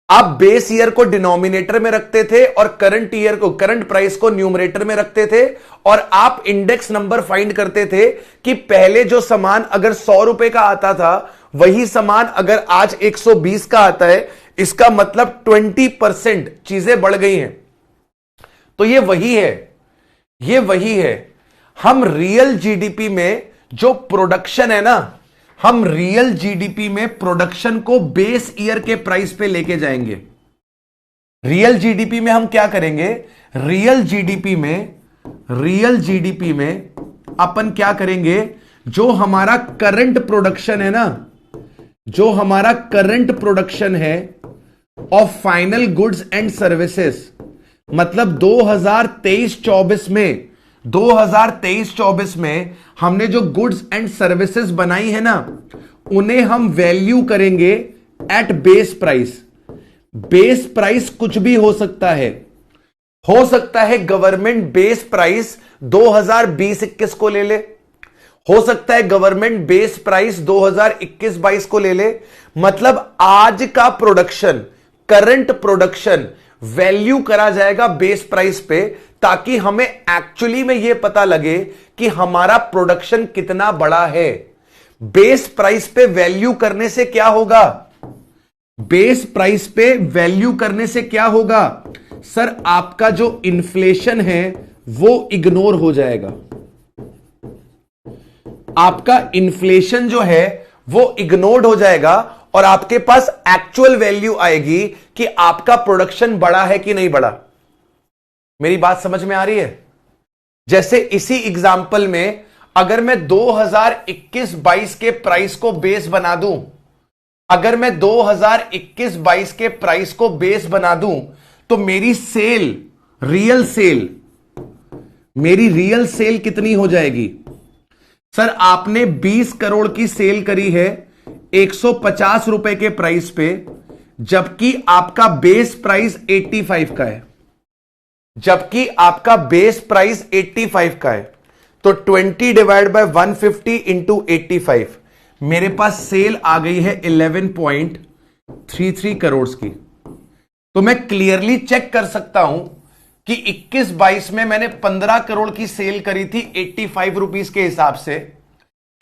आप बेस ईयर को डिनोमिनेटर में रखते थे और करंट ईयर को, करंट प्राइस को न्यूमरेटर में रखते थे, और आप इंडेक्स नंबर फाइंड करते थे कि पहले जो सामान अगर 100 रुपए का आता था वही सामान अगर आज 120 का आता है, इसका मतलब 20% चीजें बढ़ गई हैं। तो ये वही है, ये वही है। हम रियल जीडीपी में जो प्रोडक्शन है ना, हम रियल जीडीपी में प्रोडक्शन को बेस ईयर के प्राइस पे लेके जाएंगे। रियल जीडीपी में हम क्या करेंगे? रियल जीडीपी में अपन क्या करेंगे? जो हमारा करंट प्रोडक्शन है ना, जो हमारा करंट प्रोडक्शन है of final goods and services, मतलब 2023-24 में हमने जो गुड्स एंड सर्विसेज बनाई है ना, उन्हें हम वैल्यू करेंगे at base price. Base price कुछ भी हो सकता है गवर्नमेंट बेस प्राइस 2020-21 को ले ले, हो सकता है गवर्नमेंट बेस प्राइस 2021-22 को ले ले। मतलब आज का प्रोडक्शन, करंट प्रोडक्शन वैल्यू करा जाएगा बेस प्राइस पे, ताकि हमें एक्चुअली में यह पता लगे कि हमारा प्रोडक्शन कितना बड़ा है। बेस प्राइस पे वैल्यू करने से क्या होगा? बेस प्राइस पे वैल्यू करने से क्या होगा? सर आपका जो इन्फ्लेशन है वो इग्नोर हो जाएगा। आपका इन्फ्लेशन जो है वो इग्नोर्ड हो जाएगा और आपके पास एक्चुअल वैल्यू आएगी कि आपका प्रोडक्शन बड़ा है कि नहीं बड़ा। मेरी बात समझ में आ रही है? जैसे इसी एग्जाम्पल में अगर मैं 2021-22 के प्राइस को बेस बना दूं, अगर मैं 2021-22 के प्राइस को बेस बना दूं, तो मेरी रियल सेल कितनी हो जाएगी? सर आपने 20 करोड़ की सेल करी है 150 रुपए के प्राइस पे, जबकि आपका बेस प्राइस 85 का है, जबकि आपका बेस प्राइस 85 का है। तो 20 डिवाइड बाय 150 इंटू 85, मेरे पास सेल आ गई है 11.33 करोड़ की। तो मैं क्लियरली चेक कर सकता हूं कि 21-22 में मैंने 15 करोड़ की सेल करी थी 85 रुपीस के हिसाब से।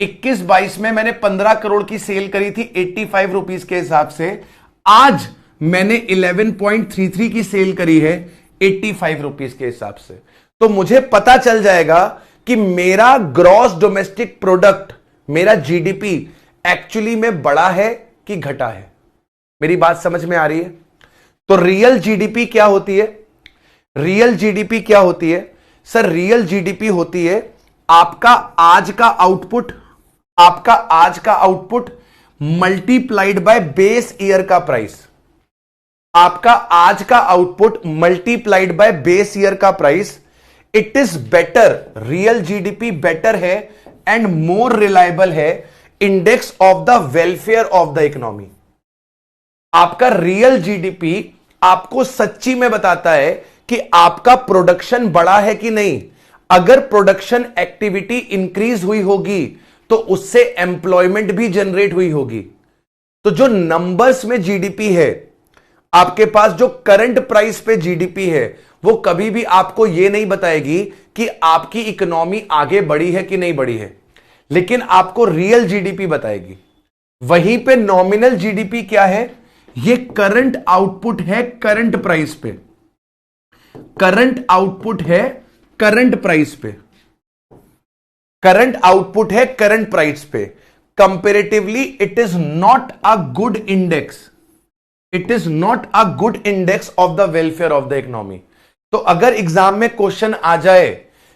21-22 में मैंने 15 करोड़ की सेल करी थी 85 रुपीस के हिसाब से। आज मैंने 11.33 की सेल करी है 85 रुपीस के हिसाब से। तो मुझे पता चल जाएगा कि मेरा ग्रॉस डोमेस्टिक प्रोडक्ट, मेरा जीडीपी एक्चुअली में बढ़ा है कि घटा है। मेरी बात समझ में आ रही है? तो रियल जीडीपी क्या होती है? रियल जीडीपी क्या होती है? सर रियल जीडीपी होती है आपका आज का आउटपुट, आपका आज का output multiplied by base year का प्राइस। आपका आज का output multiplied by base year का price. It is better, real GDP better है एंड मोर रिलायबल है index of the welfare of the economy. आपका रियल जीडीपी आपको सच्ची में बताता है कि आपका प्रोडक्शन बढ़ा है कि नहीं। अगर प्रोडक्शन एक्टिविटी इंक्रीज हुई होगी तो उससे एम्प्लॉयमेंट भी जनरेट हुई होगी। तो जो नंबर्स में जीडीपी है, आपके पास जो करंट प्राइस पे जीडीपी है, वो कभी भी आपको यह नहीं बताएगी कि आपकी इकोनॉमी आगे बढ़ी है कि नहीं बढ़ी है, लेकिन आपको रियल जीडीपी बताएगी। वहीं पे नॉमिनल जीडीपी क्या है? ये करंट आउटपुट है करंट प्राइस पे, करंट आउटपुट है करंट प्राइस पे, करंट आउटपुट है करंट प्राइस पे। Comparatively it is not a good index, it is not a good index of the welfare of the economy. तो अगर exam में question आ जाए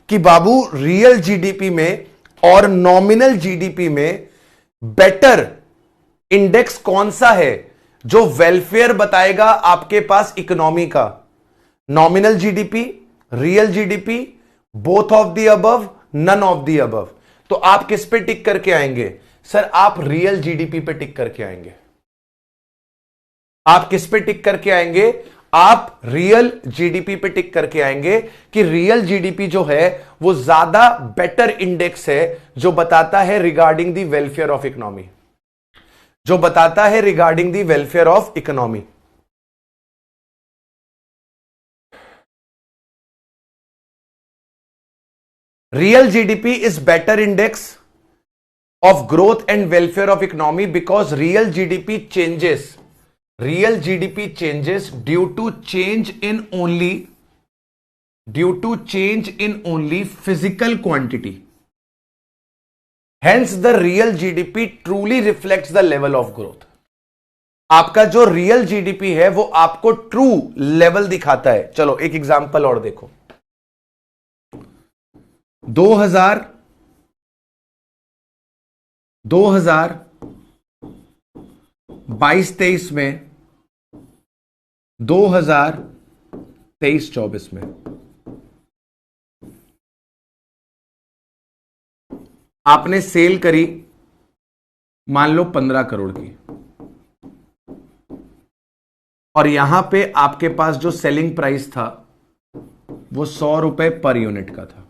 कि बाबू रियल जीडीपी में और नॉमिनल जीडीपी में बेटर इंडेक्स कौन सा है जो वेलफेयर बताएगा आपके पास इकोनॉमी का, nominal GDP, real GDP, both of the above, none of the above, तो आप किस पे टिक करके आएंगे? सर आप रियल जीडीपी पे टिक करके आएंगे। आप किस पे टिक करके आएंगे? आप रियल जीडीपी पे टिक करके आएंगे कि रियल जीडीपी जो है वो ज्यादा बेटर इंडेक्स है जो बताता है regarding the welfare of economy, जो बताता है regarding the welfare of economy. Real GDP is better index of growth and welfare of economy because real GDP changes due to change in only physical quantity. Hence the real GDP truly reflects the level of growth. आपका जो real GDP है वो आपको true level दिखाता है। चलो एक example और देखो, 2022-23 में, 2023-24 में आपने सेल करी मान लो 15 करोड़ की, और यहां पे आपके पास जो सेलिंग प्राइस था वो 100 रुपए पर यूनिट का था।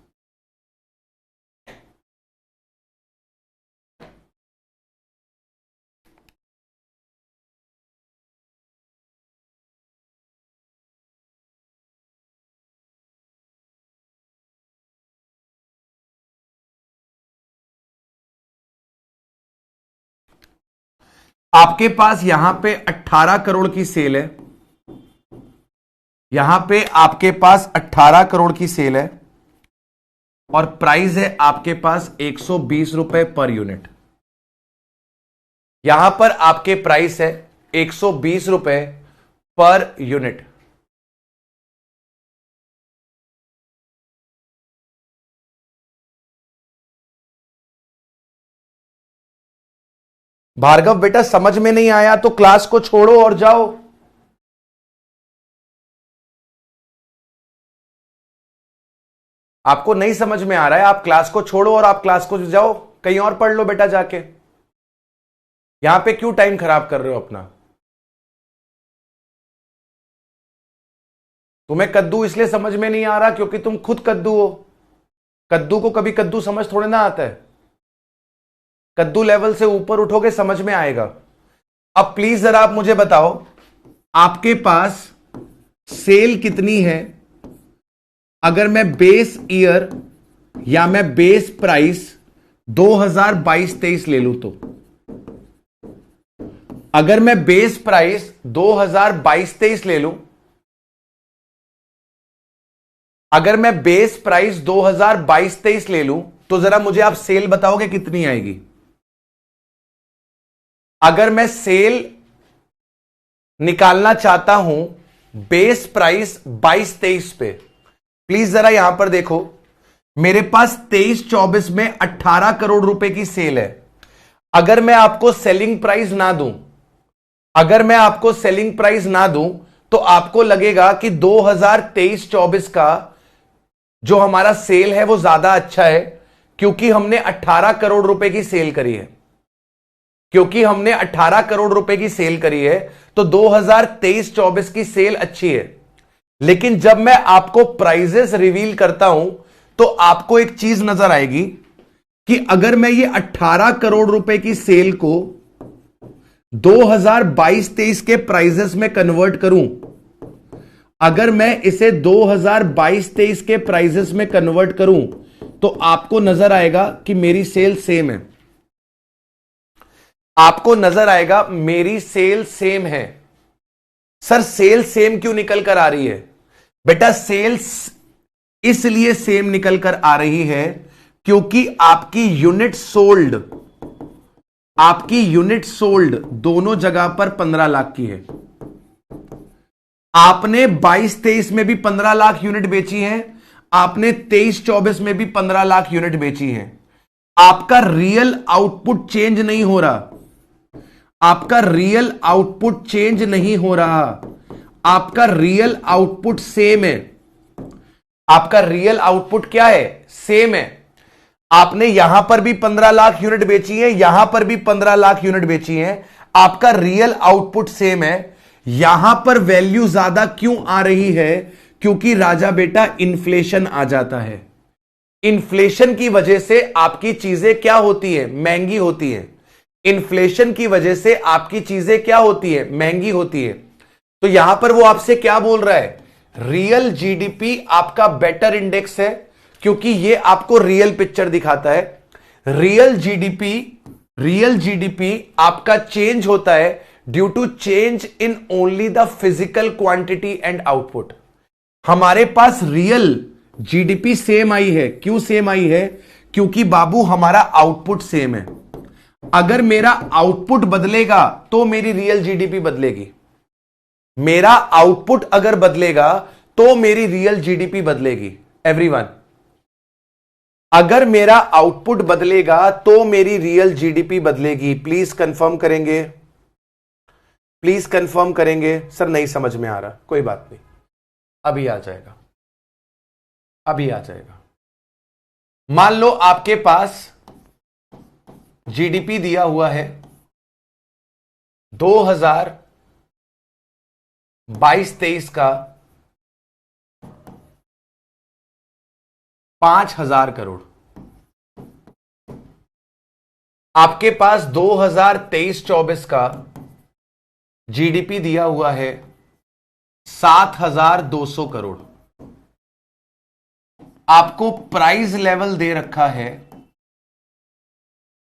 आपके पास यहां पे 18 करोड़ की सेल है, यहां पे आपके पास 18 करोड़ की सेल है और प्राइस है आपके पास 120 रुपए पर यूनिट। यहां पर आपके प्राइस है 120 रुपए पर यूनिट। भार्गव बेटा समझ में नहीं आया तो क्लास को छोड़ो और जाओ। आपको नहीं समझ में आ रहा है, आप क्लास को छोड़ो और आप क्लास को जाओ, कहीं और पढ़ लो बेटा जाके। यहां पे क्यों टाइम खराब कर रहे हो अपना? तुम्हें कद्दू इसलिए समझ में नहीं आ रहा क्योंकि तुम खुद कद्दू हो। कद्दू को कभी कद्दू समझ थोड़े ना आता है। कद्दू लेवल से ऊपर उठोगे समझ में आएगा। अब प्लीज जरा आप मुझे बताओ, आपके पास सेल कितनी है अगर मैं बेस ईयर या मैं बेस प्राइस 2022-23 ले लूं तो? अगर मैं बेस प्राइस 2022-23 ले लूं, अगर मैं बेस प्राइस 2022-23 ले लूं तो जरा मुझे आप सेल बताओगे कितनी आएगी? अगर मैं सेल निकालना चाहता हूं बेस प्राइस 22-23 पे, प्लीज जरा यहां पर देखो, मेरे पास 23-24 में 18 करोड़ रुपए की सेल है। अगर मैं आपको सेलिंग प्राइस ना दूं, अगर मैं आपको सेलिंग प्राइस ना दूं तो आपको लगेगा कि 2023-24 का जो हमारा सेल है वो ज्यादा अच्छा है क्योंकि हमने 18 करोड़ रुपए की सेल करी है। क्योंकि हमने 18 करोड़ रुपए की सेल करी है तो 2023-24 की सेल अच्छी है। लेकिन जब मैं आपको प्राइजेस रिवील करता हूं तो आपको एक चीज नजर आएगी कि अगर मैं ये 18 करोड़ रुपए की सेल को 2022-23 के प्राइजेस में कन्वर्ट करूं, अगर मैं इसे 2022-23 के प्राइजेस में कन्वर्ट करूं तो आपको नजर आएगा कि मेरी सेल सेम है। आपको नजर आएगा मेरी सेल सेम है। सर सेल सेम क्यों निकल कर आ रही है? बेटा सेल्स इसलिए सेम निकल कर आ रही है क्योंकि आपकी यूनिट सोल्ड आपकी यूनिट सोल्ड दोनों जगह पर 15 लाख की है। आपने 22-23 में भी 15 लाख यूनिट बेची है, आपने 23-24 में भी 15 लाख यूनिट बेची है। आपका रियल आउटपुट चेंज नहीं हो रहा, आपका रियल आउटपुट चेंज नहीं हो रहा, आपका रियल आउटपुट सेम है। आपका रियल आउटपुट क्या है? सेम है। आपने यहां पर भी 15 लाख यूनिट बेची है, यहां पर भी 15 लाख यूनिट बेची है, आपका रियल आउटपुट सेम है। यहां पर वैल्यू ज्यादा क्यों आ रही है? क्योंकि राजा बेटा इन्फ्लेशन आ जाता है। इन्फ्लेशन की वजह से आपकी चीजें क्या होती है? महंगी होती है। इन्फ्लेशन की वजह से आपकी चीजें क्या होती है? महंगी होती है। तो यहां पर वो आपसे क्या बोल रहा है? रियल जीडीपी आपका बेटर इंडेक्स है, क्योंकि ये आपको रियल पिक्चर दिखाता है। रियल जीडीपी आपका चेंज होता है due to change in only the physical quantity and output. हमारे पास रियल जीडीपी सेम आई है। क्यों सेम आई है? क्योंकि बाबू हमारा आउटपुट सेम है। अगर मेरा आउटपुट बदलेगा तो मेरी रियल जीडीपी बदलेगी। मेरा आउटपुट अगर बदलेगा तो मेरी रियल जीडीपी बदलेगी। एवरीवन, अगर मेरा आउटपुट बदलेगा तो मेरी रियल जीडीपी बदलेगी। प्लीज कंफर्म करेंगे, प्लीज कंफर्म करेंगे। सर नहीं समझ में आ रहा, कोई बात नहीं, अभी आ जाएगा, अभी आ जाएगा। मान लो आपके पास जीडीपी दिया हुआ है 2022-23 का 5,000 करोड़। आपके पास 2023-24 का जीडीपी दिया हुआ है 7,200 करोड़। आपको प्राइस लेवल दे रखा है,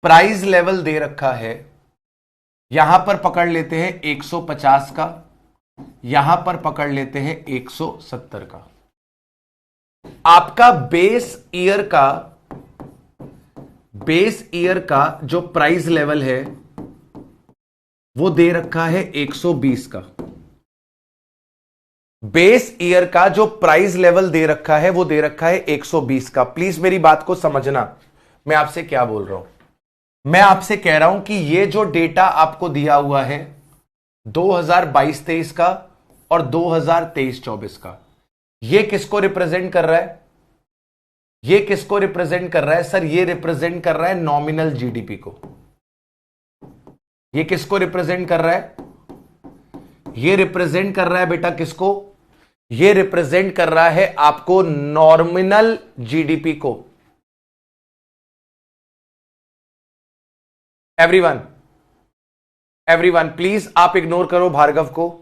प्राइस लेवल दे रखा है, यहां पर पकड़ लेते हैं 150 का, यहां पर पकड़ लेते हैं 170 का। आपका बेस ईयर का जो प्राइस लेवल है वो दे रखा है 120 का। बेस ईयर का जो प्राइस लेवल दे रखा है वो दे रखा है 120 का। प्लीज मेरी बात को समझना, मैं आपसे क्या बोल रहा हूं। मैं आपसे कह रहा हूं कि ये जो डेटा आपको दिया हुआ है 2022-23 का और 2023-24 का, ये किसको रिप्रेजेंट कर रहा है? ये किसको रिप्रेजेंट कर रहा है? सर ये रिप्रेजेंट कर रहा है नॉमिनल जीडीपी को। ये किसको रिप्रेजेंट कर रहा है? ये रिप्रेजेंट कर रहा है बेटा किसको? ये रिप्रेजेंट कर रहा है आपको नॉमिनल जीडीपी को। एवरीवन, एवरीवन प्लीज आप इग्नोर करो भार्गव को।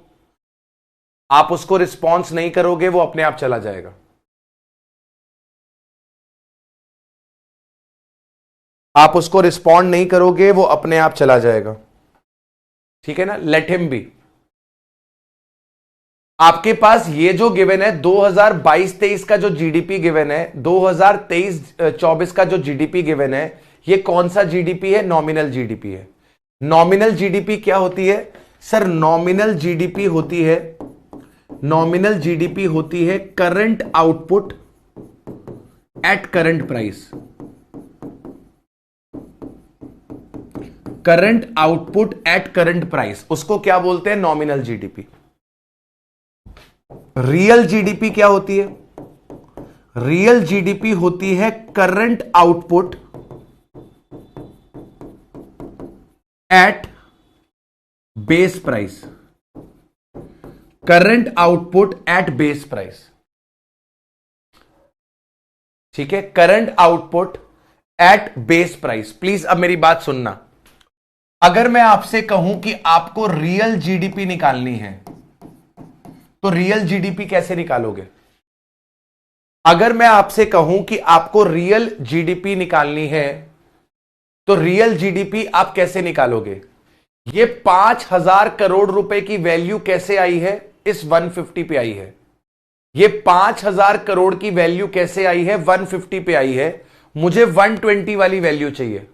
आप उसको रिस्पॉन्स नहीं करोगे वो अपने आप चला जाएगा। आप उसको रिस्पॉन्ड नहीं करोगे वो अपने आप चला जाएगा, ठीक है ना? Let him B. आपके पास ये जो गिवन है 2022-23 का जो जीडीपी गिवन है, 2023-24 का जो जीडीपी गिवन है, ये कौन सा जीडीपी है? नॉमिनल जीडीपी है। नॉमिनल जीडीपी क्या होती है? सर नॉमिनल जीडीपी होती है, नॉमिनल जीडीपी होती है current output at current price. Current output at current price, उसको क्या बोलते हैं? Nominal GDP. रियल जीडीपी क्या होती है? रियल जीडीपी होती है current output at base price. Current output at base price, ठीक है? Current output at base price. Please अब मेरी बात सुनना। अगर मैं आपसे कहूं कि आपको रियल जीडीपी निकालनी है तो रियल जीडीपी कैसे निकालोगे? अगर मैं आपसे कहूं कि आपको रियल जीडीपी निकालनी है तो रियल जीडीपी आप कैसे निकालोगे? ये 5,000 करोड़ रुपए की वैल्यू कैसे आई है? इस 150 पे आई है। ये 5,000 करोड़ की वैल्यू कैसे आई है? 150 पे आई है। मुझे 120 वाली वैल्यू चाहिए।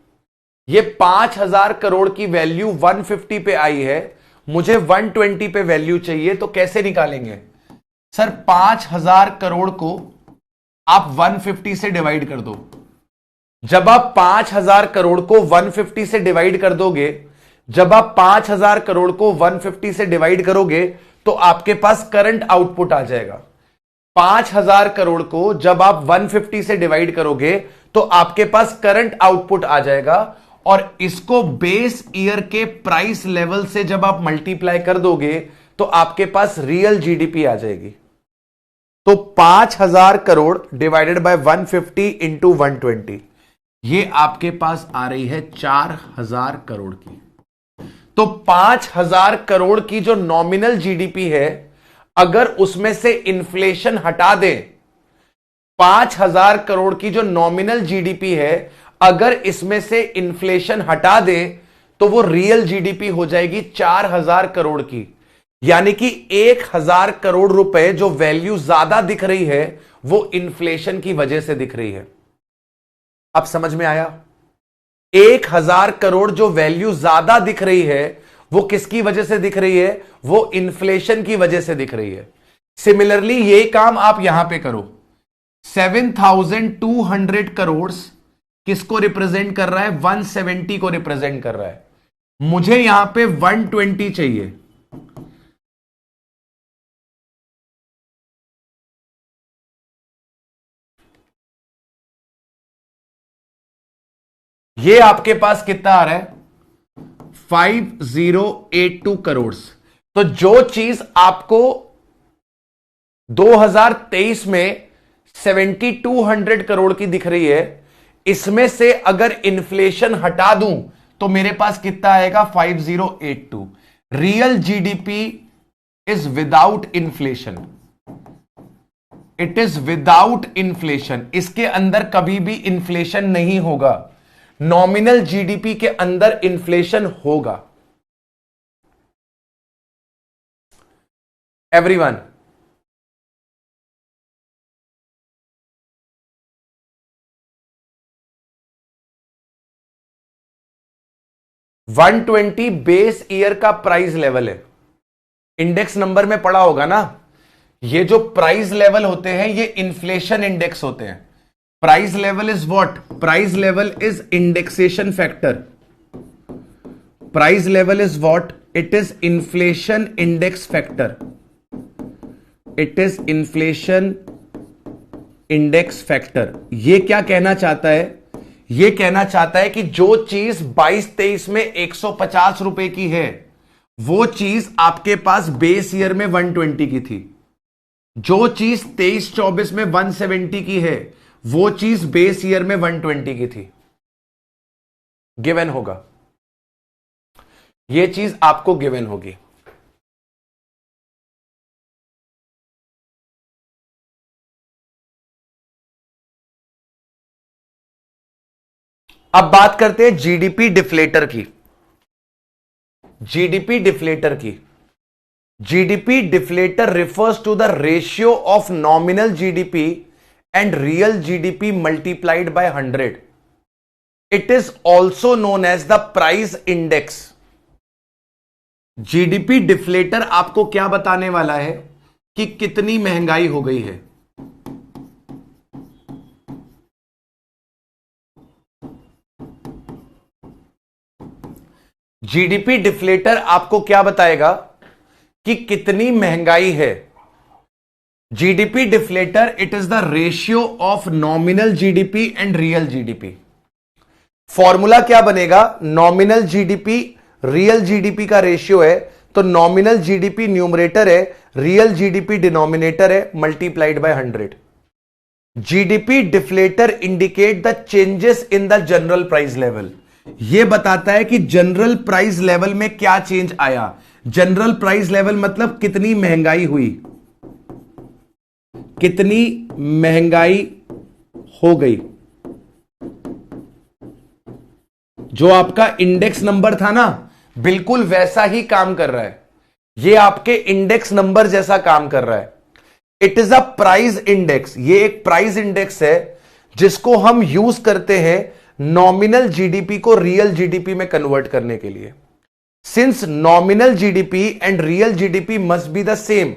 ये 5,000 करोड़ की वैल्यू 150 पे आई है, मुझे 120 पे वैल्यू चाहिए, तो कैसे निकालेंगे सर? 5,000 करोड़ को आप 150 से डिवाइड कर दो। जब आप 5,000 करोड़ को 150 से डिवाइड कर दोगे, जब आप 5,000 करोड़ को 150 से डिवाइड करोगे तो आपके पास करंट आउटपुट आ जाएगा। 5,000 करोड़ को जब आप 150 से डिवाइड करोगे तो आपके पास करंट आउटपुट आ जाएगा, और इसको बेस ईयर के प्राइस लेवल से जब आप मल्टीप्लाई कर दोगे तो आपके पास रियल जीडीपी आ जाएगी। तो 5,000 करोड़ डिवाइडेड बाय 150 इंटू 120, ये आपके पास आ रही है 4,000 करोड़ की। तो 5,000 करोड़ की जो नॉमिनल जीडीपी है, अगर उसमें से इन्फ्लेशन हटा दें, 5,000 करोड़ की जो नॉमिनल जीडीपी है, अगर इसमें से इन्फ्लेशन हटा दें तो वो रियल जीडीपी हो जाएगी 4,000 करोड़ की। यानी कि 1,000 करोड़ रुपए जो वैल्यू ज्यादा दिख रही है वो इन्फ्लेशन की वजह से दिख रही है। अब समझ में आया? 1,000 करोड़ जो वैल्यू ज्यादा दिख रही है वो किसकी वजह से दिख रही है? वो इन्फ्लेशन की वजह से दिख रही है। सिमिलरली ये काम आप यहां पे करो। 7,200 करोड़ किसको रिप्रेजेंट कर रहा है? 170 को रिप्रेजेंट कर रहा है। मुझे यहां पे 120 चाहिए। ये आपके पास कितना आ रहा है? 5082 करोड़। तो जो चीज आपको 2023 में 7,200 करोड़ की दिख रही है, इसमें से अगर इन्फ्लेशन हटा दूं तो मेरे पास कितना आएगा? 5082। Real GDP is without inflation, it is without inflation. इसके अंदर कभी भी इन्फ्लेशन नहीं होगा। नॉमिनल जीडीपी के अंदर इन्फ्लेशन होगा। एवरीवन, वन 120 बेस ईयर का प्राइस लेवल है। इंडेक्स नंबर में पढ़ा होगा ना, ये जो प्राइस लेवल होते हैं ये इन्फ्लेशन इंडेक्स होते हैं। Price level is what? Price level is indexation factor. Price level is what? It is inflation index factor. It is inflation index factor. ये क्या कहना चाहता है? ये कहना चाहता है कि जो चीज 22-23 में 150 रुपए की है, वो चीज आपके पास बेस ईयर में 120 की थी। जो चीज 23-24 में 170 की है, वो चीज बेस ईयर में 120 की थी। गिवन होगा, ये चीज आपको गिवन होगी। अब बात करते हैं जीडीपी डिफ्लेटर की। जीडीपी डिफ्लेटर की। GDP deflator refers to the ratio of nominal GDP and real GDP multiplied by 100. It is also known as the price index. GDP deflator आपको क्या बताने वाला है कि कितनी महंगाई हो गई है। जीडीपी डिफ्लेटर आपको क्या बताएगा कि कितनी महंगाई है। GDP deflator, it is the ratio of nominal GDP and real GDP. Formula क्या बनेगा? नॉमिनल जीडीपी रियल जीडीपी का रेशियो है, तो नॉमिनल जीडीपी न्यूमरेटर है, रियल जीडीपी डिनोमिनेटर है, multiplied by 100। GDP deflator indicate the changes in the general price level. यह बताता है कि जनरल प्राइस लेवल में क्या चेंज आया। जनरल प्राइस लेवल मतलब कितनी महंगाई हुई, कितनी महंगाई हो गई। जो आपका इंडेक्स नंबर था ना, बिल्कुल वैसा ही काम कर रहा है। यह आपके इंडेक्स नंबर जैसा काम कर रहा है। It is a price index. ये एक प्राइस इंडेक्स है जिसको हम यूज करते हैं नॉमिनल जीडीपी को रियल जीडीपी में कन्वर्ट करने के लिए। Since nominal GDP and real GDP must be the same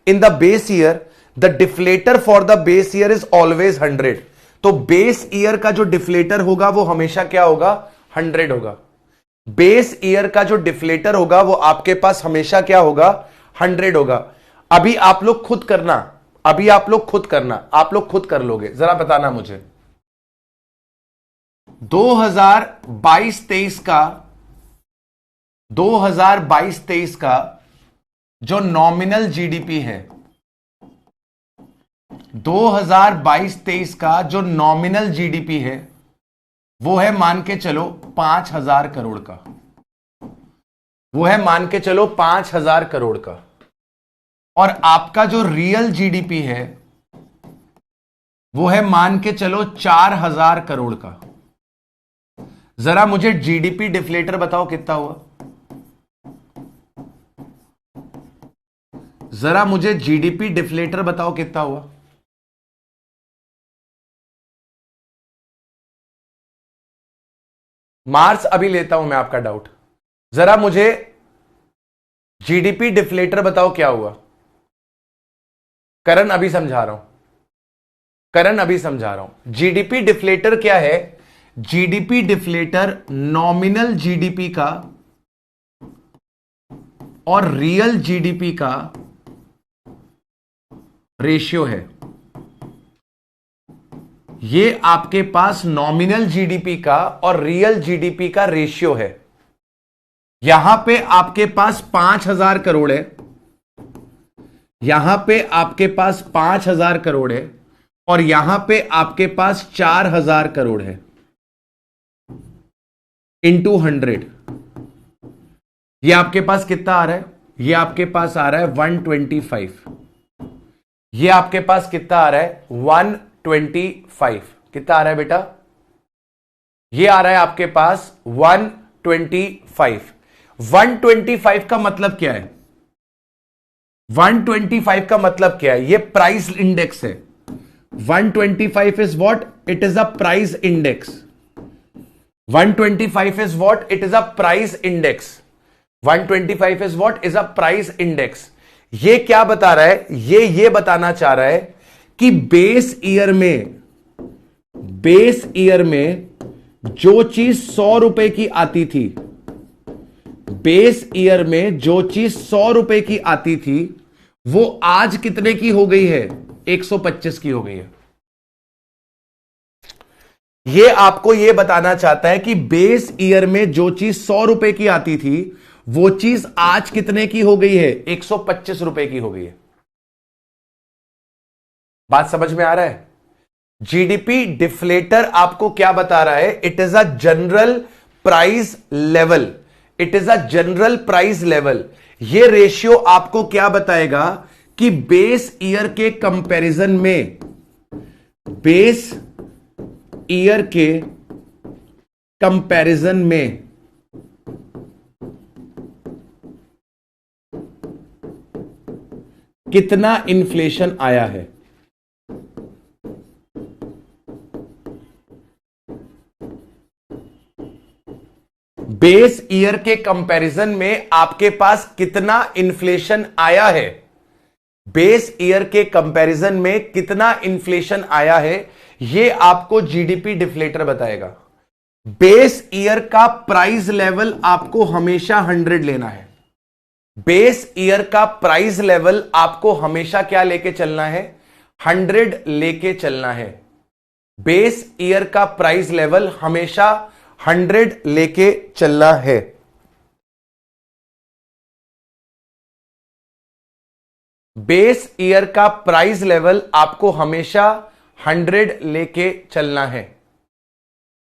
in the base year, the deflator for the base year is always 100। तो बेस ईयर का जो डिफ्लेटर होगा वो हमेशा क्या होगा? 100 होगा। बेस ईयर का जो डिफ्लेटर होगा वो आपके पास हमेशा क्या होगा? 100 होगा। अभी आप लोग खुद करना, आप लोग खुद कर लोगे, जरा बताना मुझे 2022-23 का जो नॉमिनल जीडीपी है, 2022-23 का जो नॉमिनल जीडीपी है वो है मान के चलो 5,000 करोड़ का, वो है मान के चलो 5,000 करोड़ का। और आपका जो रियल जीडीपी है वो है मान के चलो 4,000 करोड़ का। जरा मुझे जीडीपी डिफ्लेटर बताओ कितना हुआ? जरा मुझे जीडीपी डिफ्लेटर बताओ कितना हुआ? मार्च अभी लेता हूं मैं आपका डाउट। जरा मुझे जीडीपी डिफ्लेटर बताओ क्या हुआ? करण अभी समझा रहा हूं। जीडीपी डिफ्लेटर क्या है? जीडीपी डिफ्लेटर नॉमिनल जीडीपी का और रियल जीडीपी का रेशियो है। ये आपके पास नॉमिनल जीडीपी का और रियल जीडीपी का रेशियो है। यहां पे आपके पास 5,000 करोड़ है, यहां पे आपके पास 5,000 करोड़ है और यहां पे आपके पास 4,000 करोड़ है इंटू 100। ये आपके पास कितना आ रहा है? ये आपके पास आ रहा है 125। ये आपके पास कितना आ रहा है? 125। कितना आ रहा है बेटा? ये आ रहा है आपके पास 125। 125 का मतलब क्या है? 125 का मतलब क्या है? ये प्राइस इंडेक्स है। 125 is what? It is a price index. 125 is what? It is a price index. 125 is what? Is a price index. ये क्या बता रहा है? ये बताना चाह रहा है कि बेस ईयर में जो चीज 100 रुपए की आती थी, बेस ईयर में जो चीज 100 रुपए की आती थी वो आज कितने की हो गई है? 125 की हो गई है। ये आपको ये बताना चाहता है कि बेस ईयर में जो चीज 100 रुपए की आती थी वो चीज आज कितने की हो गई है? 125 रुपए की हो गई है। बात समझ में आ रहा है? जीडीपी डिफ्लेटर आपको क्या बता रहा है? It is a general price level. It is a general price level. ये रेशियो आपको क्या बताएगा कि बेस ईयर के कंपैरिजन में, बेस ईयर के कंपैरिजन में कितना इन्फ्लेशन आया है। बेस ईयर के कंपैरिजन में आपके पास कितना इन्फ्लेशन आया है। बेस ईयर के कंपैरिजन में कितना इन्फ्लेशन आया है, यह आपको जीडीपी डिफ्लेटर बताएगा। बेस ईयर का प्राइस लेवल आपको हमेशा 100 लेना है। बेस ईयर का प्राइस लेवल आपको हमेशा क्या लेके चलना है? 100 लेके चलना है। बेस ईयर का प्राइस लेवल हमेशा 100 लेके चलना है। बेस ईयर का प्राइस लेवल आपको हमेशा 100 लेके चलना है।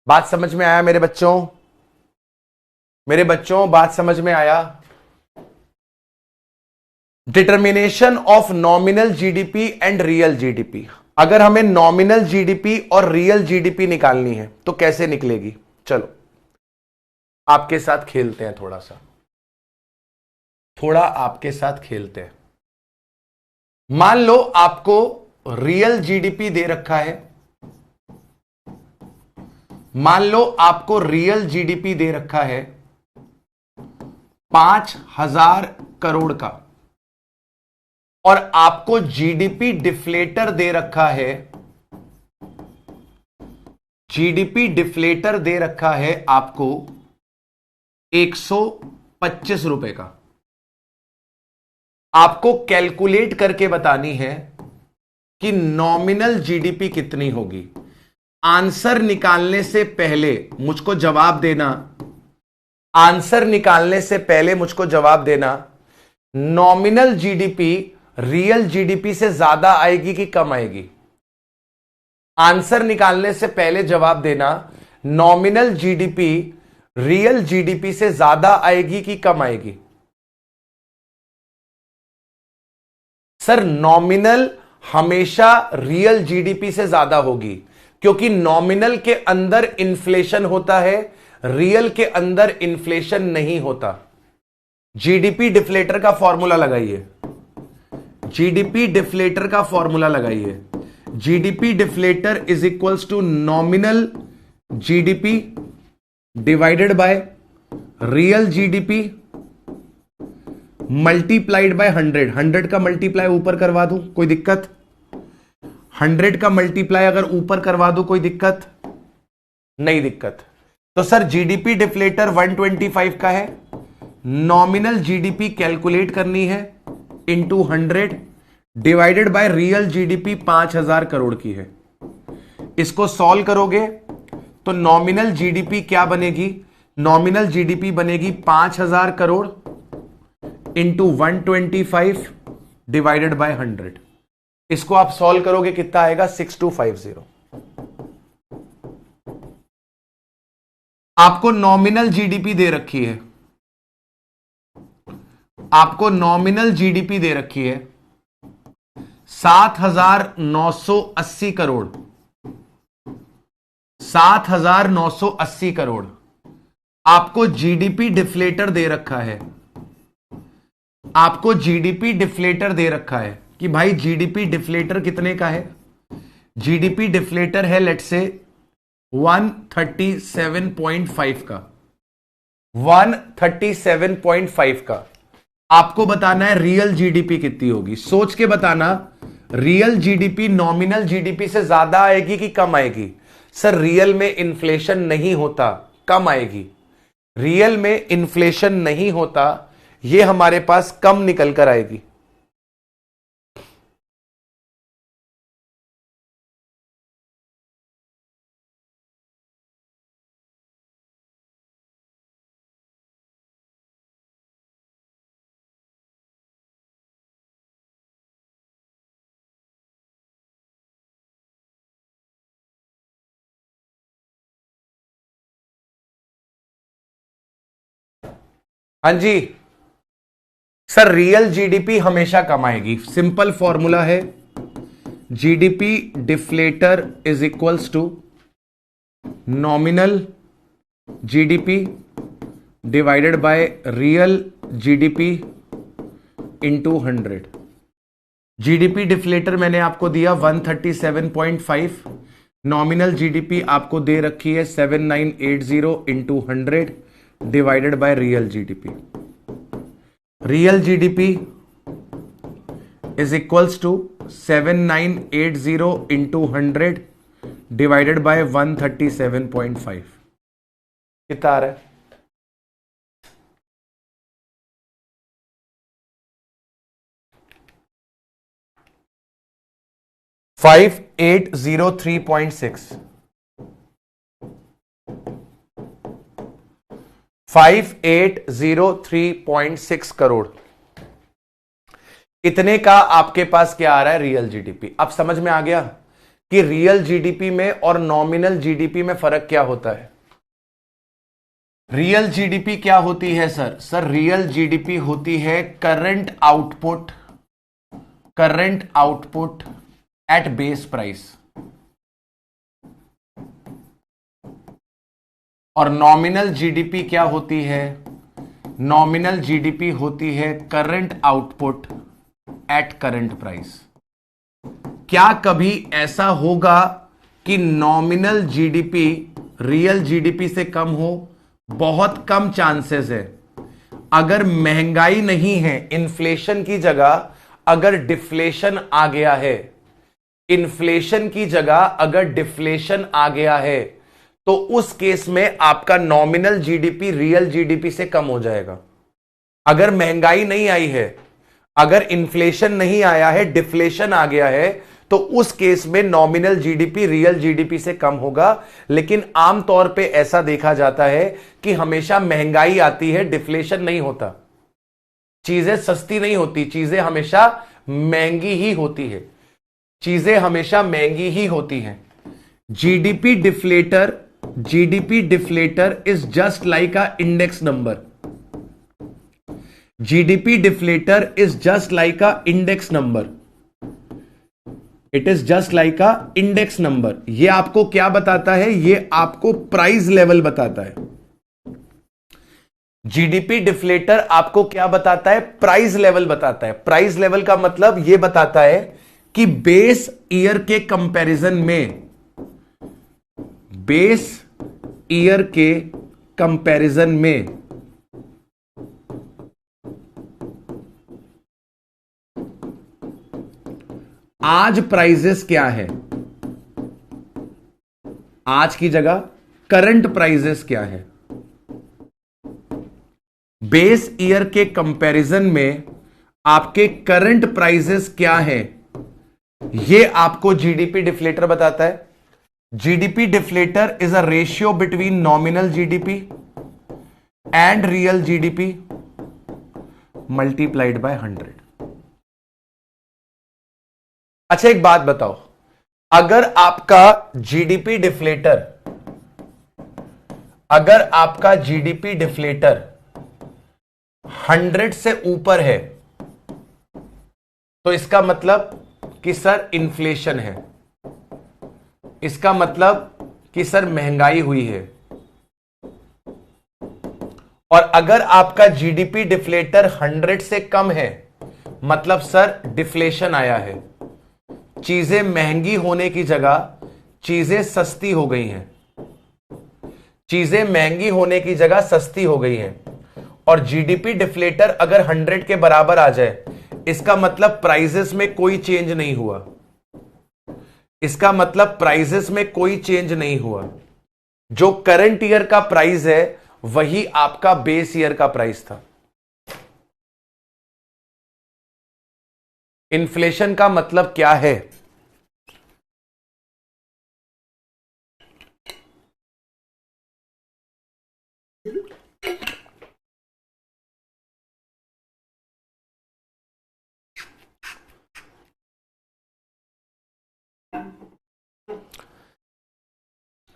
बात समझ में आया मेरे बच्चों? मेरे बच्चों बात समझ में आया? Determination of nominal GDP and real GDP. अगर हमें नॉमिनल जीडीपी और रियल जीडीपी निकालनी है तो कैसे निकलेगी? चलो आपके साथ खेलते हैं, थोड़ा आपके साथ खेलते हैं। मान लो आपको रियल जीडीपी दे रखा है मान लो आपको रियल जीडीपी दे रखा है 5,000 करोड़ का और आपको जीडीपी डिफ्लेटर दे रखा है, जीडीपी डिफ्लेटर दे रखा है आपको 125 रुपए का। आपको कैलकुलेट करके बतानी है कि नॉमिनल जीडीपी कितनी होगी। आंसर निकालने से पहले मुझको जवाब देना, आंसर निकालने से पहले मुझको जवाब देना, नॉमिनल जीडीपी रियल जीडीपी से ज्यादा आएगी कि कम आएगी। आंसर निकालने से पहले जवाब देना, नॉमिनल जीडीपी रियल जीडीपी से ज्यादा आएगी कि कम आएगी। सर नॉमिनल हमेशा रियल जीडीपी से ज्यादा होगी, क्योंकि नॉमिनल के अंदर इन्फ्लेशन होता है, रियल के अंदर इन्फ्लेशन नहीं होता। जीडीपी डिफ्लेटर का फॉर्मूला लगाइए, जीडीपी डिफ्लेटर का फॉर्मूला लगाइए। GDP deflator is equals to nominal GDP divided by real GDP multiplied by 100। 100 का मल्टीप्लाई ऊपर करवा दूं कोई दिक्कत? 100 का मल्टीप्लाई अगर ऊपर करवा दूं कोई दिक्कत? नहीं दिक्कत। तो सर जीडीपी डिफ्लेटर 125 का है, नॉमिनल जीडीपी कैलकुलेट करनी है into 100 divided by real GDP 5,000 crore की है। इसको सॉल्व करोगे तो नॉमिनल जीडीपी क्या बनेगी? नॉमिनल जीडीपी बनेगी 5,000 करोड़ इंटू 125 डिवाइडेड बाय 100। इसको आप सॉल्व करोगे कितना आएगा? 6250। आपको नॉमिनल जीडीपी दे रखी है, आपको नॉमिनल जीडीपी दे रखी है 7,980 करोड़, 7,980 करोड़। आपको जीडीपी डिफ्लेटर दे रखा है, आपको जीडीपी डिफ्लेटर दे रखा है कि भाई जीडीपी डिफ्लेटर कितने का है? जीडीपी डिफ्लेटर है लेट से 137.5 का, 137.5 का। आपको बताना है रियल जीडीपी कितनी होगी। सोच के बताना, रियल जीडीपी नॉमिनल जीडीपी से ज्यादा आएगी कि कम आएगी? सर रियल में इन्फ्लेशन नहीं होता, कम आएगी। रियल में इन्फ्लेशन नहीं होता, ये हमारे पास कम निकल कर आएगी। हाँ जी सर, रियल जीडीपी हमेशा कम आएगी। सिंपल फॉर्मूला है, GDP deflator is equals to nominal GDP divided by real GDP into 100। GDP deflator मैंने आपको दिया 137.5, नॉमिनल जीडीपी आपको दे रखी है 7980 into 100 divided by real GDP. Real GDP is equals to 7980 into 100 divided by 137.5। कितना आ रहा है? $5803.6। 5803.6 करोड़, इतने का आपके पास क्या आ रहा है? Real GDP. अब समझ में आ गया कि रियल जीडीपी में और नॉमिनल जीडीपी में फर्क क्या होता है। रियल जीडीपी क्या होती है सर? सर रियल जीडीपी होती है current output, current output at base price, और नॉमिनल जीडीपी क्या होती है? नॉमिनल जीडीपी होती है current output at current price. क्या कभी ऐसा होगा कि नॉमिनल जीडीपी रियल जीडीपी से कम हो, बहुत कम चांसेस है। अगर महंगाई नहीं है, इन्फ्लेशन की जगह अगर डिफ्लेशन आ गया है, इन्फ्लेशन की जगह अगर डिफ्लेशन आ गया है, तो उस केस में आपका नॉमिनल जीडीपी रियल जीडीपी से कम हो जाएगा। अगर महंगाई नहीं आई है, अगर इन्फ्लेशन नहीं आया है, डिफ्लेशन आ गया है, तो उस केस में नॉमिनल जीडीपी रियल जीडीपी से कम होगा। लेकिन आमतौर पे ऐसा देखा जाता है कि हमेशा महंगाई आती है, डिफ्लेशन नहीं होता। चीजें सस्ती नहीं होती, चीजें हमेशा महंगी ही होती है, चीजें हमेशा महंगी ही होती हैं। GDP deflator is just like a index number. GDP deflator is just like a index number. It is just like a index number. ये आपको क्या बताता है? ये आपको प्राइस लेवल बताता है। जीडीपी डिफ्लेटर आपको क्या बताता है? प्राइस लेवल बताता है। प्राइस लेवल का मतलब यह बताता है कि बेस ईयर के कंपैरिजन में, बेस ईयर के कंपैरिजन में आज प्राइजेस क्या है, आज की जगह करंट प्राइजेस क्या है। बेस ईयर के कंपैरिजन में आपके करंट प्राइजेस क्या है, यह आपको जीडीपी डिफ्लेटर बताता है। GDP deflator is a ratio between nominal GDP and real GDP multiplied by 100। अच्छा, एक बात बताओ, अगर आपका जीडीपी डिफ्लेटर, अगर आपका जीडीपी डिफ्लेटर 100 से ऊपर है, तो इसका मतलब कि सर इन्फ्लेशन है, इसका मतलब कि सर महंगाई हुई है। और अगर आपका जीडीपी डिफ्लेटर 100 से कम है, मतलब सर डिफ्लेशन आया है, चीजें महंगी होने की जगह चीजें सस्ती हो गई हैं, चीजें महंगी होने की जगह सस्ती हो गई हैं। और जीडीपी डिफ्लेटर अगर 100 के बराबर आ जाए, इसका मतलब प्राइसेस में कोई चेंज नहीं हुआ, इसका मतलब प्राइसेस में कोई चेंज नहीं हुआ। जो करंट ईयर का प्राइस है वही आपका बेस ईयर का प्राइस था। इन्फ्लेशन का मतलब क्या है?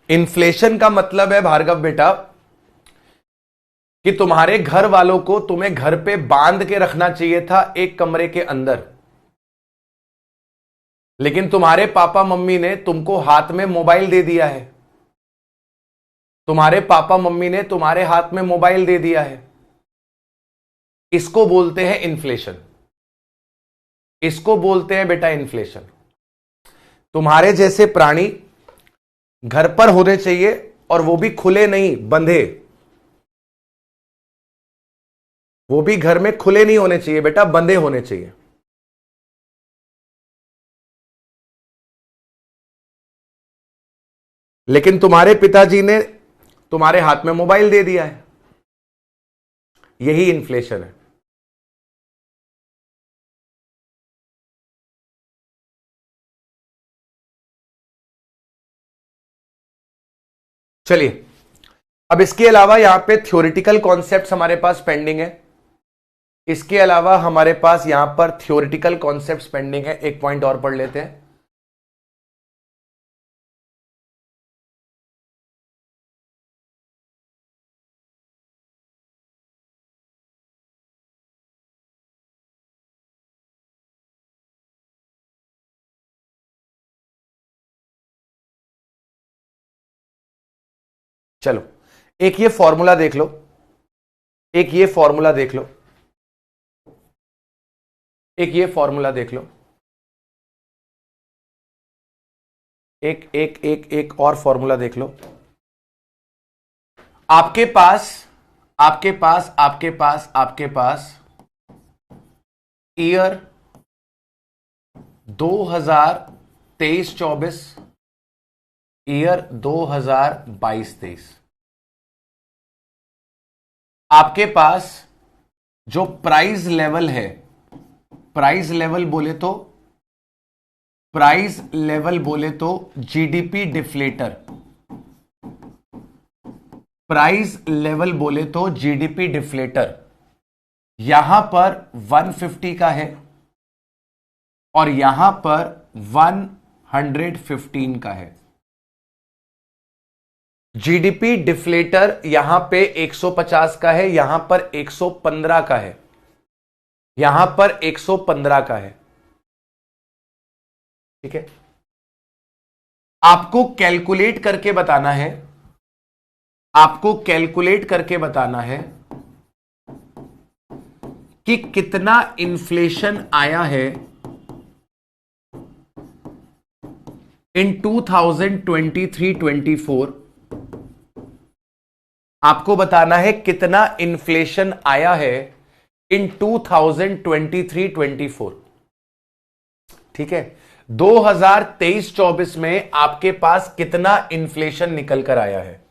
इन्फ्लेशन का मतलब है भार्गव बेटा कि तुम्हारे घर वालों को तुम्हें घर पे बांध के रखना चाहिए था एक कमरे के अंदर, लेकिन तुम्हारे पापा मम्मी ने तुमको हाथ में मोबाइल दे दिया है, तुम्हारे पापा मम्मी ने तुम्हारे हाथ में मोबाइल दे दिया है। इसको बोलते हैं इन्फ्लेशन, इसको बोलते हैं बेटा इन्फ्लेशन। तुम्हारे जैसे प्राणी घर पर होने चाहिए, और वो भी खुले नहीं, बंधे। वो भी घर में खुले नहीं होने चाहिए बेटा, बंधे होने चाहिए। लेकिन तुम्हारे पिताजी ने तुम्हारे हाथ में मोबाइल दे दिया है, यही इन्फ्लेशन है। चलिए, अब इसके अलावा यहां पे थ्योरेटिकल कॉन्सेप्ट्स हमारे पास पेंडिंग है। इसके अलावा हमारे पास यहां पर थ्योरेटिकल कॉन्सेप्ट्स पेंडिंग है। एक पॉइंट और पढ़ लेते हैं। चलो, एक ये फॉर्मूला देख लो, एक ये फॉर्मूला देख लो, एक ये फॉर्मूला देख लो, एक एक एक एक और फॉर्मूला देख लो। आपके पास आपके पास आपके पास आपके पास ईयर 2023-24, ईयर 2022-23, आपके पास जो प्राइस लेवल है, प्राइस लेवल बोले तो जीडीपी डिफ्लेटर, प्राइस लेवल बोले तो जीडीपी डिफ्लेटर यहां पर 150 का है और यहां पर 115 का है। जीडीपी डिफ्लेटर यहां पे 150 का है, यहां पर 115 का है, यहां पर 115 का है। ठीक है, आपको कैलकुलेट करके बताना है, आपको कैलकुलेट करके बताना है कि कितना इन्फ्लेशन आया है इन 2023-24। आपको बताना है कितना इन्फ्लेशन आया है इन 2023-24। ठीक है, 2023-24 में आपके पास कितना इन्फ्लेशन निकल कर आया है।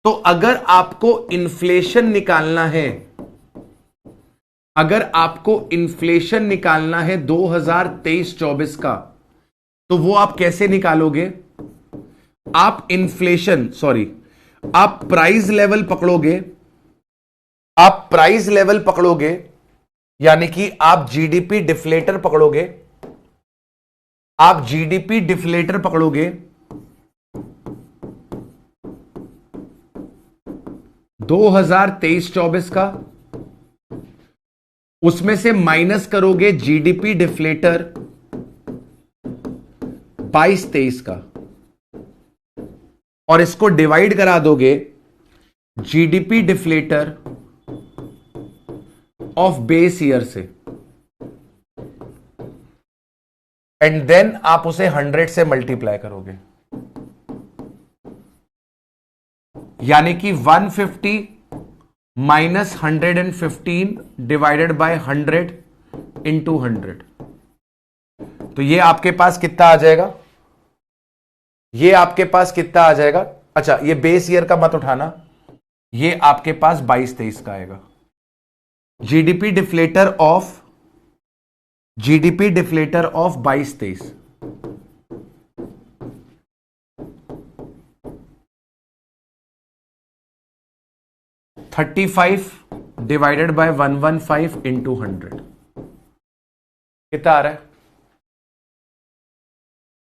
तो अगर आपको इन्फ्लेशन निकालना है, अगर आपको इन्फ्लेशन निकालना है 2023-24 का, तो वो आप कैसे निकालोगे? आप इन्फ्लेशन आप प्राइस लेवल पकड़ोगे, आप प्राइस लेवल पकड़ोगे, यानी कि आप जीडीपी डिफ्लेटर पकड़ोगे, आप जीडीपी डिफ्लेटर पकड़ोगे 2023-24 का, उसमें से माइनस करोगे जीडीपी डिफ्लेटर 22-23 का और इसको डिवाइड करा दोगे GDP deflator of base year से, एंड देन आप उसे 100 से मल्टीप्लाई करोगे, यानी कि 150 माइनस 115 डिवाइडेड बाय 100 इंटू 100। तो ये आपके पास कितना आ जाएगा? ये आपके पास कितना आ जाएगा? अच्छा, ये बेस ईयर का मत उठाना, ये आपके पास 22-23 का आएगा। GDP deflator of 22-23 35 divided by 115 into 100 कितना आ रहा है?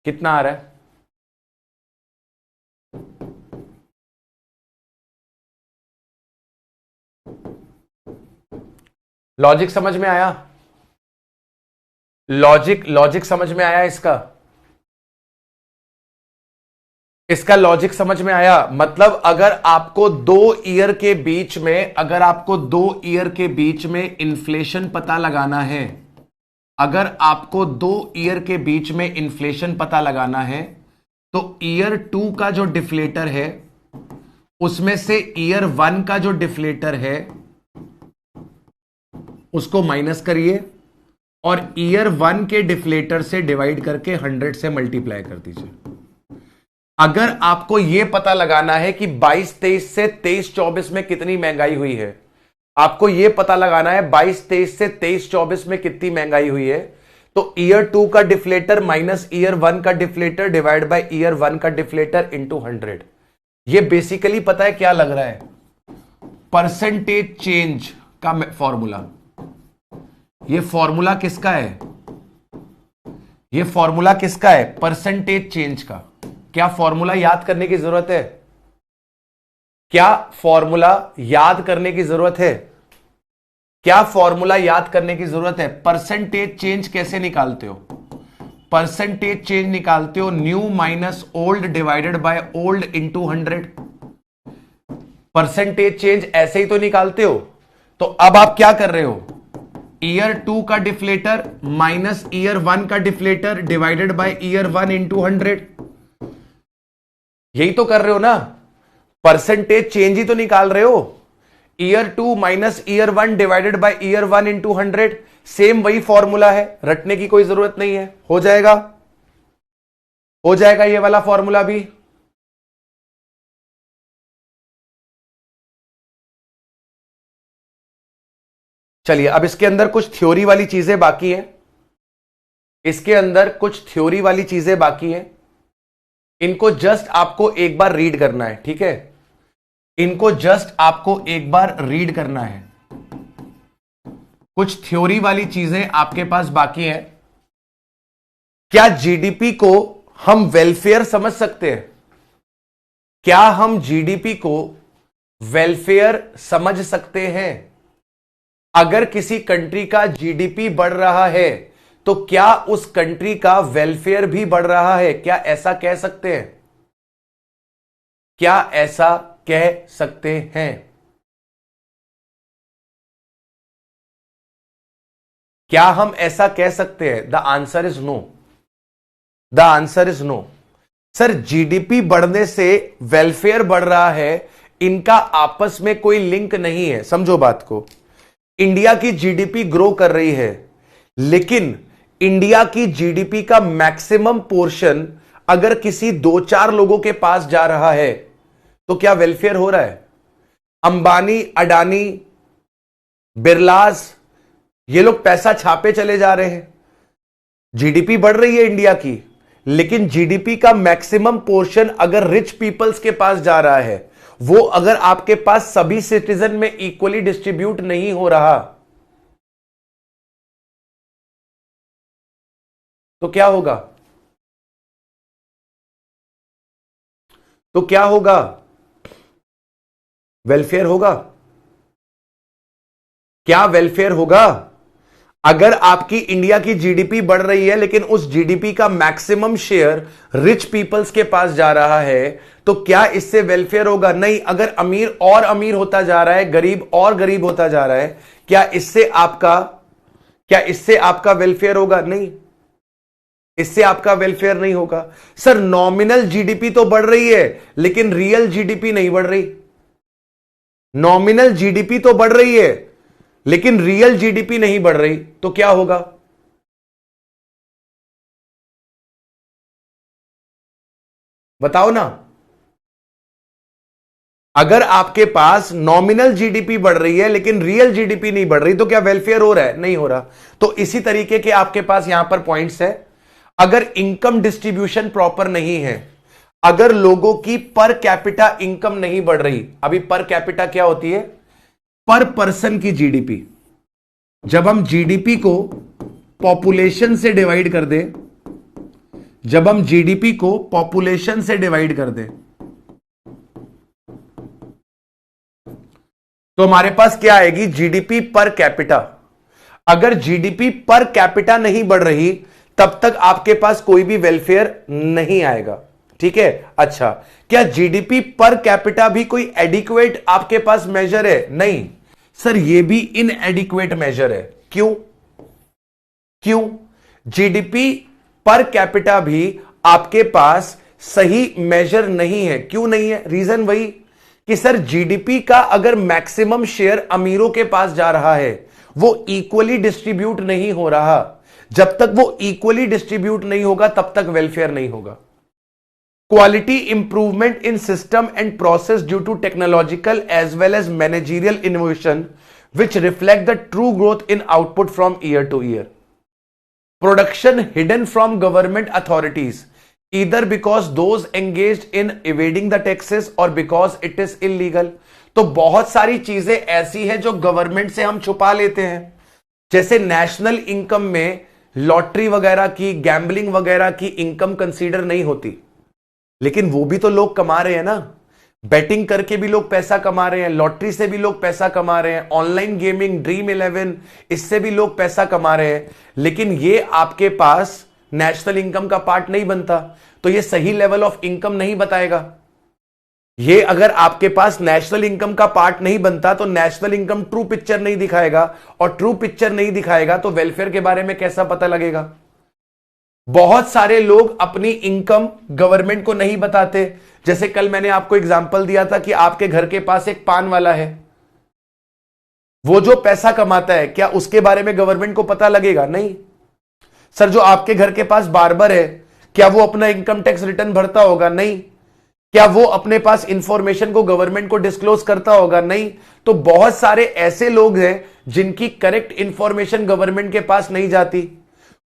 कितना आ रहा है? लॉजिक समझ में आया? लॉजिक समझ में आया? इसका लॉजिक समझ में आया? मतलब अगर आपको 2 ईयर के बीच में, अगर आपको 2 ईयर के बीच में इन्फ्लेशन पता लगाना है, अगर आपको 2 ईयर के बीच में इन्फ्लेशन पता लगाना है, तो ईयर 2 का जो डिफ्लेटर है उसमें से ईयर 1 का जो डिफ्लेटर है उसको माइनस करिए और ईयर 1 के डिफ्लेटर से डिवाइड करके 100 से मल्टीप्लाई कर दीजिए। अगर आपको यह पता लगाना है कि 22-23 से 23-24 में कितनी महंगाई हुई है, आपको यह पता लगाना है 22-23 से 23-24 में कितनी महंगाई हुई है, तो ईयर 2 का डिफ्लेटर माइनस ईयर 1 का डिफ्लेटर डिवाइड बाय ईयर 1 का डिफ्लेटर इंटू 100। यह बेसिकली पता है क्या लग रहा है? परसेंटेज चेंज का फॉर्मूला। यह फॉर्मूला किसका है? यह फॉर्मूला किसका है? परसेंटेज चेंज का। क्या फॉर्मूला याद करने की जरूरत है? क्या फॉर्मूला याद करने की जरूरत है? क्या फॉर्मूला याद करने की जरूरत है? परसेंटेज चेंज कैसे निकालते हो? परसेंटेज चेंज निकालते हो new minus old divided by old into 100। Percentage change ऐसे ही तो निकालते हो। तो अब आप क्या कर रहे हो? ईयर 2 का डिफ्लेटर माइनस ईयर 1 का deflator divided by year 1 into 100, यही तो कर रहे हो ना। परसेंटेज चेंज ही तो निकाल रहे हो। Year 2 minus year 1 divided by year 1 into 100, same वही फॉर्मूला है, रटने की कोई जरूरत नहीं है। हो जाएगा, हो जाएगा ये वाला फॉर्मूला भी। चलिए अब इसके अंदर कुछ थ्योरी वाली चीजें बाकी है, इसके अंदर कुछ थ्योरी वाली चीजें बाकी है, इनको जस्ट आपको एक बार रीड करना है, ठीक है? इनको जस्ट आपको एक बार रीड करना है। कुछ थ्योरी वाली चीजें आपके पास बाकी हैं। क्या जीडीपी को हम वेलफेयर समझ सकते हैं? क्या हम जीडीपी को वेलफेयर समझ सकते हैं? अगर किसी कंट्री का जीडीपी बढ़ रहा है तो क्या उस कंट्री का वेलफेयर भी बढ़ रहा है? क्या ऐसा कह सकते हैं? क्या ऐसा कह सकते हैं? क्या हम ऐसा कह सकते हैं? The answer is no. The answer is no. Sir GDP बढ़ने से वेलफेयर बढ़ रहा है, इनका आपस में कोई लिंक नहीं है। समझो बात को, इंडिया की जीडीपी ग्रो कर रही है, लेकिन इंडिया की जीडीपी का मैक्सिमम पोर्शन अगर किसी 2-4 लोगों के पास जा रहा है तो क्या वेलफेयर हो रहा है? अंबानी, अडानी, बिरलास, ये लोग पैसा छापे चले जा रहे हैं, जीडीपी बढ़ रही है इंडिया की, लेकिन जीडीपी का मैक्सिमम पोर्शन अगर रिच पीपल्स के पास जा रहा है, वो अगर आपके पास सभी सिटीजन में इक्वली डिस्ट्रीब्यूट नहीं हो रहा तो क्या होगा? तो क्या होगा? वेलफेयर होगा? क्या वेलफेयर होगा? अगर आपकी इंडिया की जीडीपी बढ़ रही है लेकिन उस जीडीपी का मैक्सिमम शेयर रिच पीपल्स के पास जा रहा है तो क्या इससे वेलफेयर होगा? नहीं। अगर अमीर और अमीर होता जा रहा है, गरीब और गरीब होता जा रहा है, क्या इससे आपका वेलफेयर होगा? नहीं, इससे आपका वेलफेयर नहीं होगा। सर नॉमिनल जीडीपी तो बढ़ रही है लेकिन रियल जीडीपी नहीं बढ़ रही। नॉमिनल जीडीपी तो बढ़ रही है लेकिन रियल जीडीपी नहीं बढ़ रही, तो क्या होगा? बताओ ना। अगर आपके पास नॉमिनल जीडीपी बढ़ रही है लेकिन रियल जीडीपी नहीं बढ़ रही तो क्या वेलफेयर हो रहा है? नहीं हो रहा। तो इसी तरीके के आपके पास यहां पर पॉइंट्स है। अगर इनकम डिस्ट्रीब्यूशन प्रॉपर नहीं है, अगर लोगों की पर कैपिटा इनकम नहीं बढ़ रही, अभी पर कैपिटा क्या होती है? पर पर्सन की जीडीपी। जब हम जीडीपी को पॉपुलेशन से डिवाइड कर दें, जब हम जीडीपी को पॉपुलेशन से डिवाइड कर दें तो हमारे पास क्या आएगी? GDP per capita. अगर जीडीपी पर कैपिटा नहीं बढ़ रही तब तक आपके पास कोई भी वेलफेयर नहीं आएगा, ठीक है? अच्छा, क्या जीडीपी पर कैपिटा भी कोई एडिक्वेट आपके पास मेजर है? नहीं सर, ये भी इनएडिक्वेट मेजर है। क्यों? क्यों? जीडीपी पर कैपिटा भी आपके पास सही मेजर नहीं है। क्यों नहीं है? रीजन वही कि सर जीडीपी का अगर मैक्सिमम शेयर अमीरों के पास जा रहा है, वो इक्वली डिस्ट्रीब्यूट नहीं हो रहा। जब तक वो इक्वली डिस्ट्रीब्यूट नहीं होगा तब तक वेलफेयर नहीं होगा। Quality improvement in system and process due to technological as well as managerial innovation which reflect the true growth in output from year to year. Production hidden from government authorities, either because those engaged in evading the taxes or because it is illegal. तो बहुत सारी चीजें ऐसी हैं जो government से हम छुपा लेते हैं, जैसे नेशनल इनकम में लॉटरी वगैरह की, गैम्बलिंग वगैरह की इनकम कंसीडर नहीं होती, लेकिन वो भी तो लोग कमा रहे हैं ना। बैटिंग करके भी लोग पैसा कमा रहे हैं, लॉटरी से भी लोग पैसा कमा रहे हैं, ऑनलाइन गेमिंग, ड्रीम 11, इससे भी लोग पैसा कमा रहे हैं, लेकिन ये आपके पास नेशनल इनकम का पार्ट नहीं बनता, तो ये सही लेवल ऑफ इनकम नहीं बताएगा। ये अगर आपके पास नेशनल इनकम का पार्ट नहीं बनता तो नेशनल इनकम ट्रू पिक्चर नहीं दिखाएगा, और ट्रू पिक्चर नहीं दिखाएगा तो वेलफेयर के बारे में कैसा पता लगेगा? बहुत सारे लोग अपनी इनकम गवर्नमेंट को नहीं बताते। जैसे कल मैंने आपको एग्जांपल दिया था कि आपके घर के पास एक पान वाला है, वो जो पैसा कमाता है क्या उसके बारे में गवर्नमेंट को पता लगेगा? नहीं। सर जो आपके घर के पास बार्बर है, क्या वो अपना इनकम टैक्स रिटर्न भरता होगा? नहीं। क्या वो अपने पास इंफॉर्मेशन को गवर्नमेंट को डिस्क्लोज करता होगा? नहीं। तो बहुत सारे ऐसे लोग हैं जिनकी करेक्ट इंफॉर्मेशन गवर्नमेंट के पास नहीं जाती।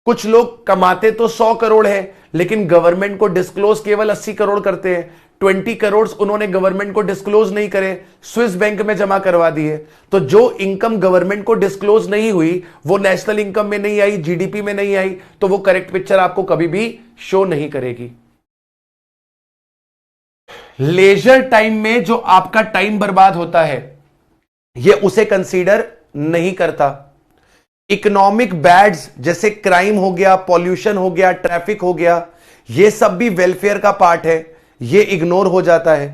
कुछ लोग कमाते तो 100 करोड़ है, लेकिन गवर्नमेंट को डिस्क्लोज केवल 80 करोड़ करते हैं। 20 करोड़ उन्होंने गवर्नमेंट को डिस्क्लोज नहीं करे, स्विस बैंक में जमा करवा दिए। तो जो इनकम गवर्नमेंट को डिस्क्लोज नहीं हुई, वो नेशनल इनकम में नहीं आई, जीडीपी में नहीं आई, तो वो करेक्ट पिक्चर आपको कभी भी शो नहीं करेगी। लेजर टाइम में जो आपका टाइम बर्बाद होता है, ये उसे कंसीडर नहीं करता। इकोनॉमिक बैड्स जैसे क्राइम हो गया, पॉल्यूशन हो गया, ट्रैफिक हो गया, ये सब भी वेलफेयर का पार्ट है, ये इग्नोर हो जाता है।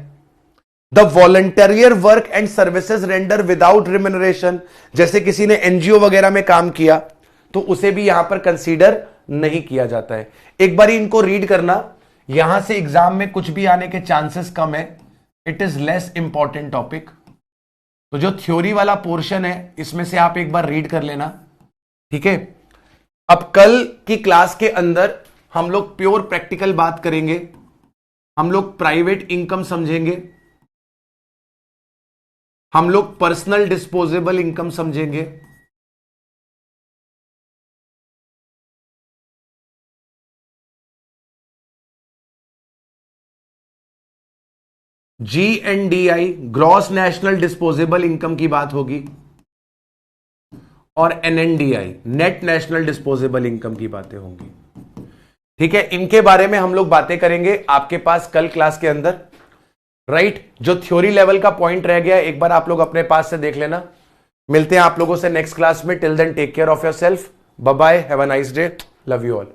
The volunteer work and services render without remuneration, जैसे किसी ने एनजीओ वगैरह में काम किया तो उसे भी यहां पर कंसीडर नहीं किया जाता है। एक बार इनको रीड करना, यहां से एग्जाम में कुछ भी आने के चांसेस कम है। It is less important topic. तो जो थ्योरी वाला पोर्शन है इसमें से आप एक बार रीड कर लेना, ठीक है। अब कल की क्लास के अंदर हम लोग प्योर प्रैक्टिकल बात करेंगे, हम लोग प्राइवेट इनकम समझेंगे, हम लोग पर्सनल डिस्पोजेबल इनकम समझेंगे, GNDI gross national disposable income की बात होगी, और NNDI net national disposable income की बातें होंगी, ठीक है। इनके बारे में हम लोग बातें करेंगे आपके पास कल क्लास के अंदर, राइट। जो थ्योरी लेवल का पॉइंट रह गया एक बार आप लोग अपने पास से देख लेना। मिलते हैं आप लोगों से नेक्स्ट क्लास में। Till then take care of yourself, bye bye, have a nice day, love you all.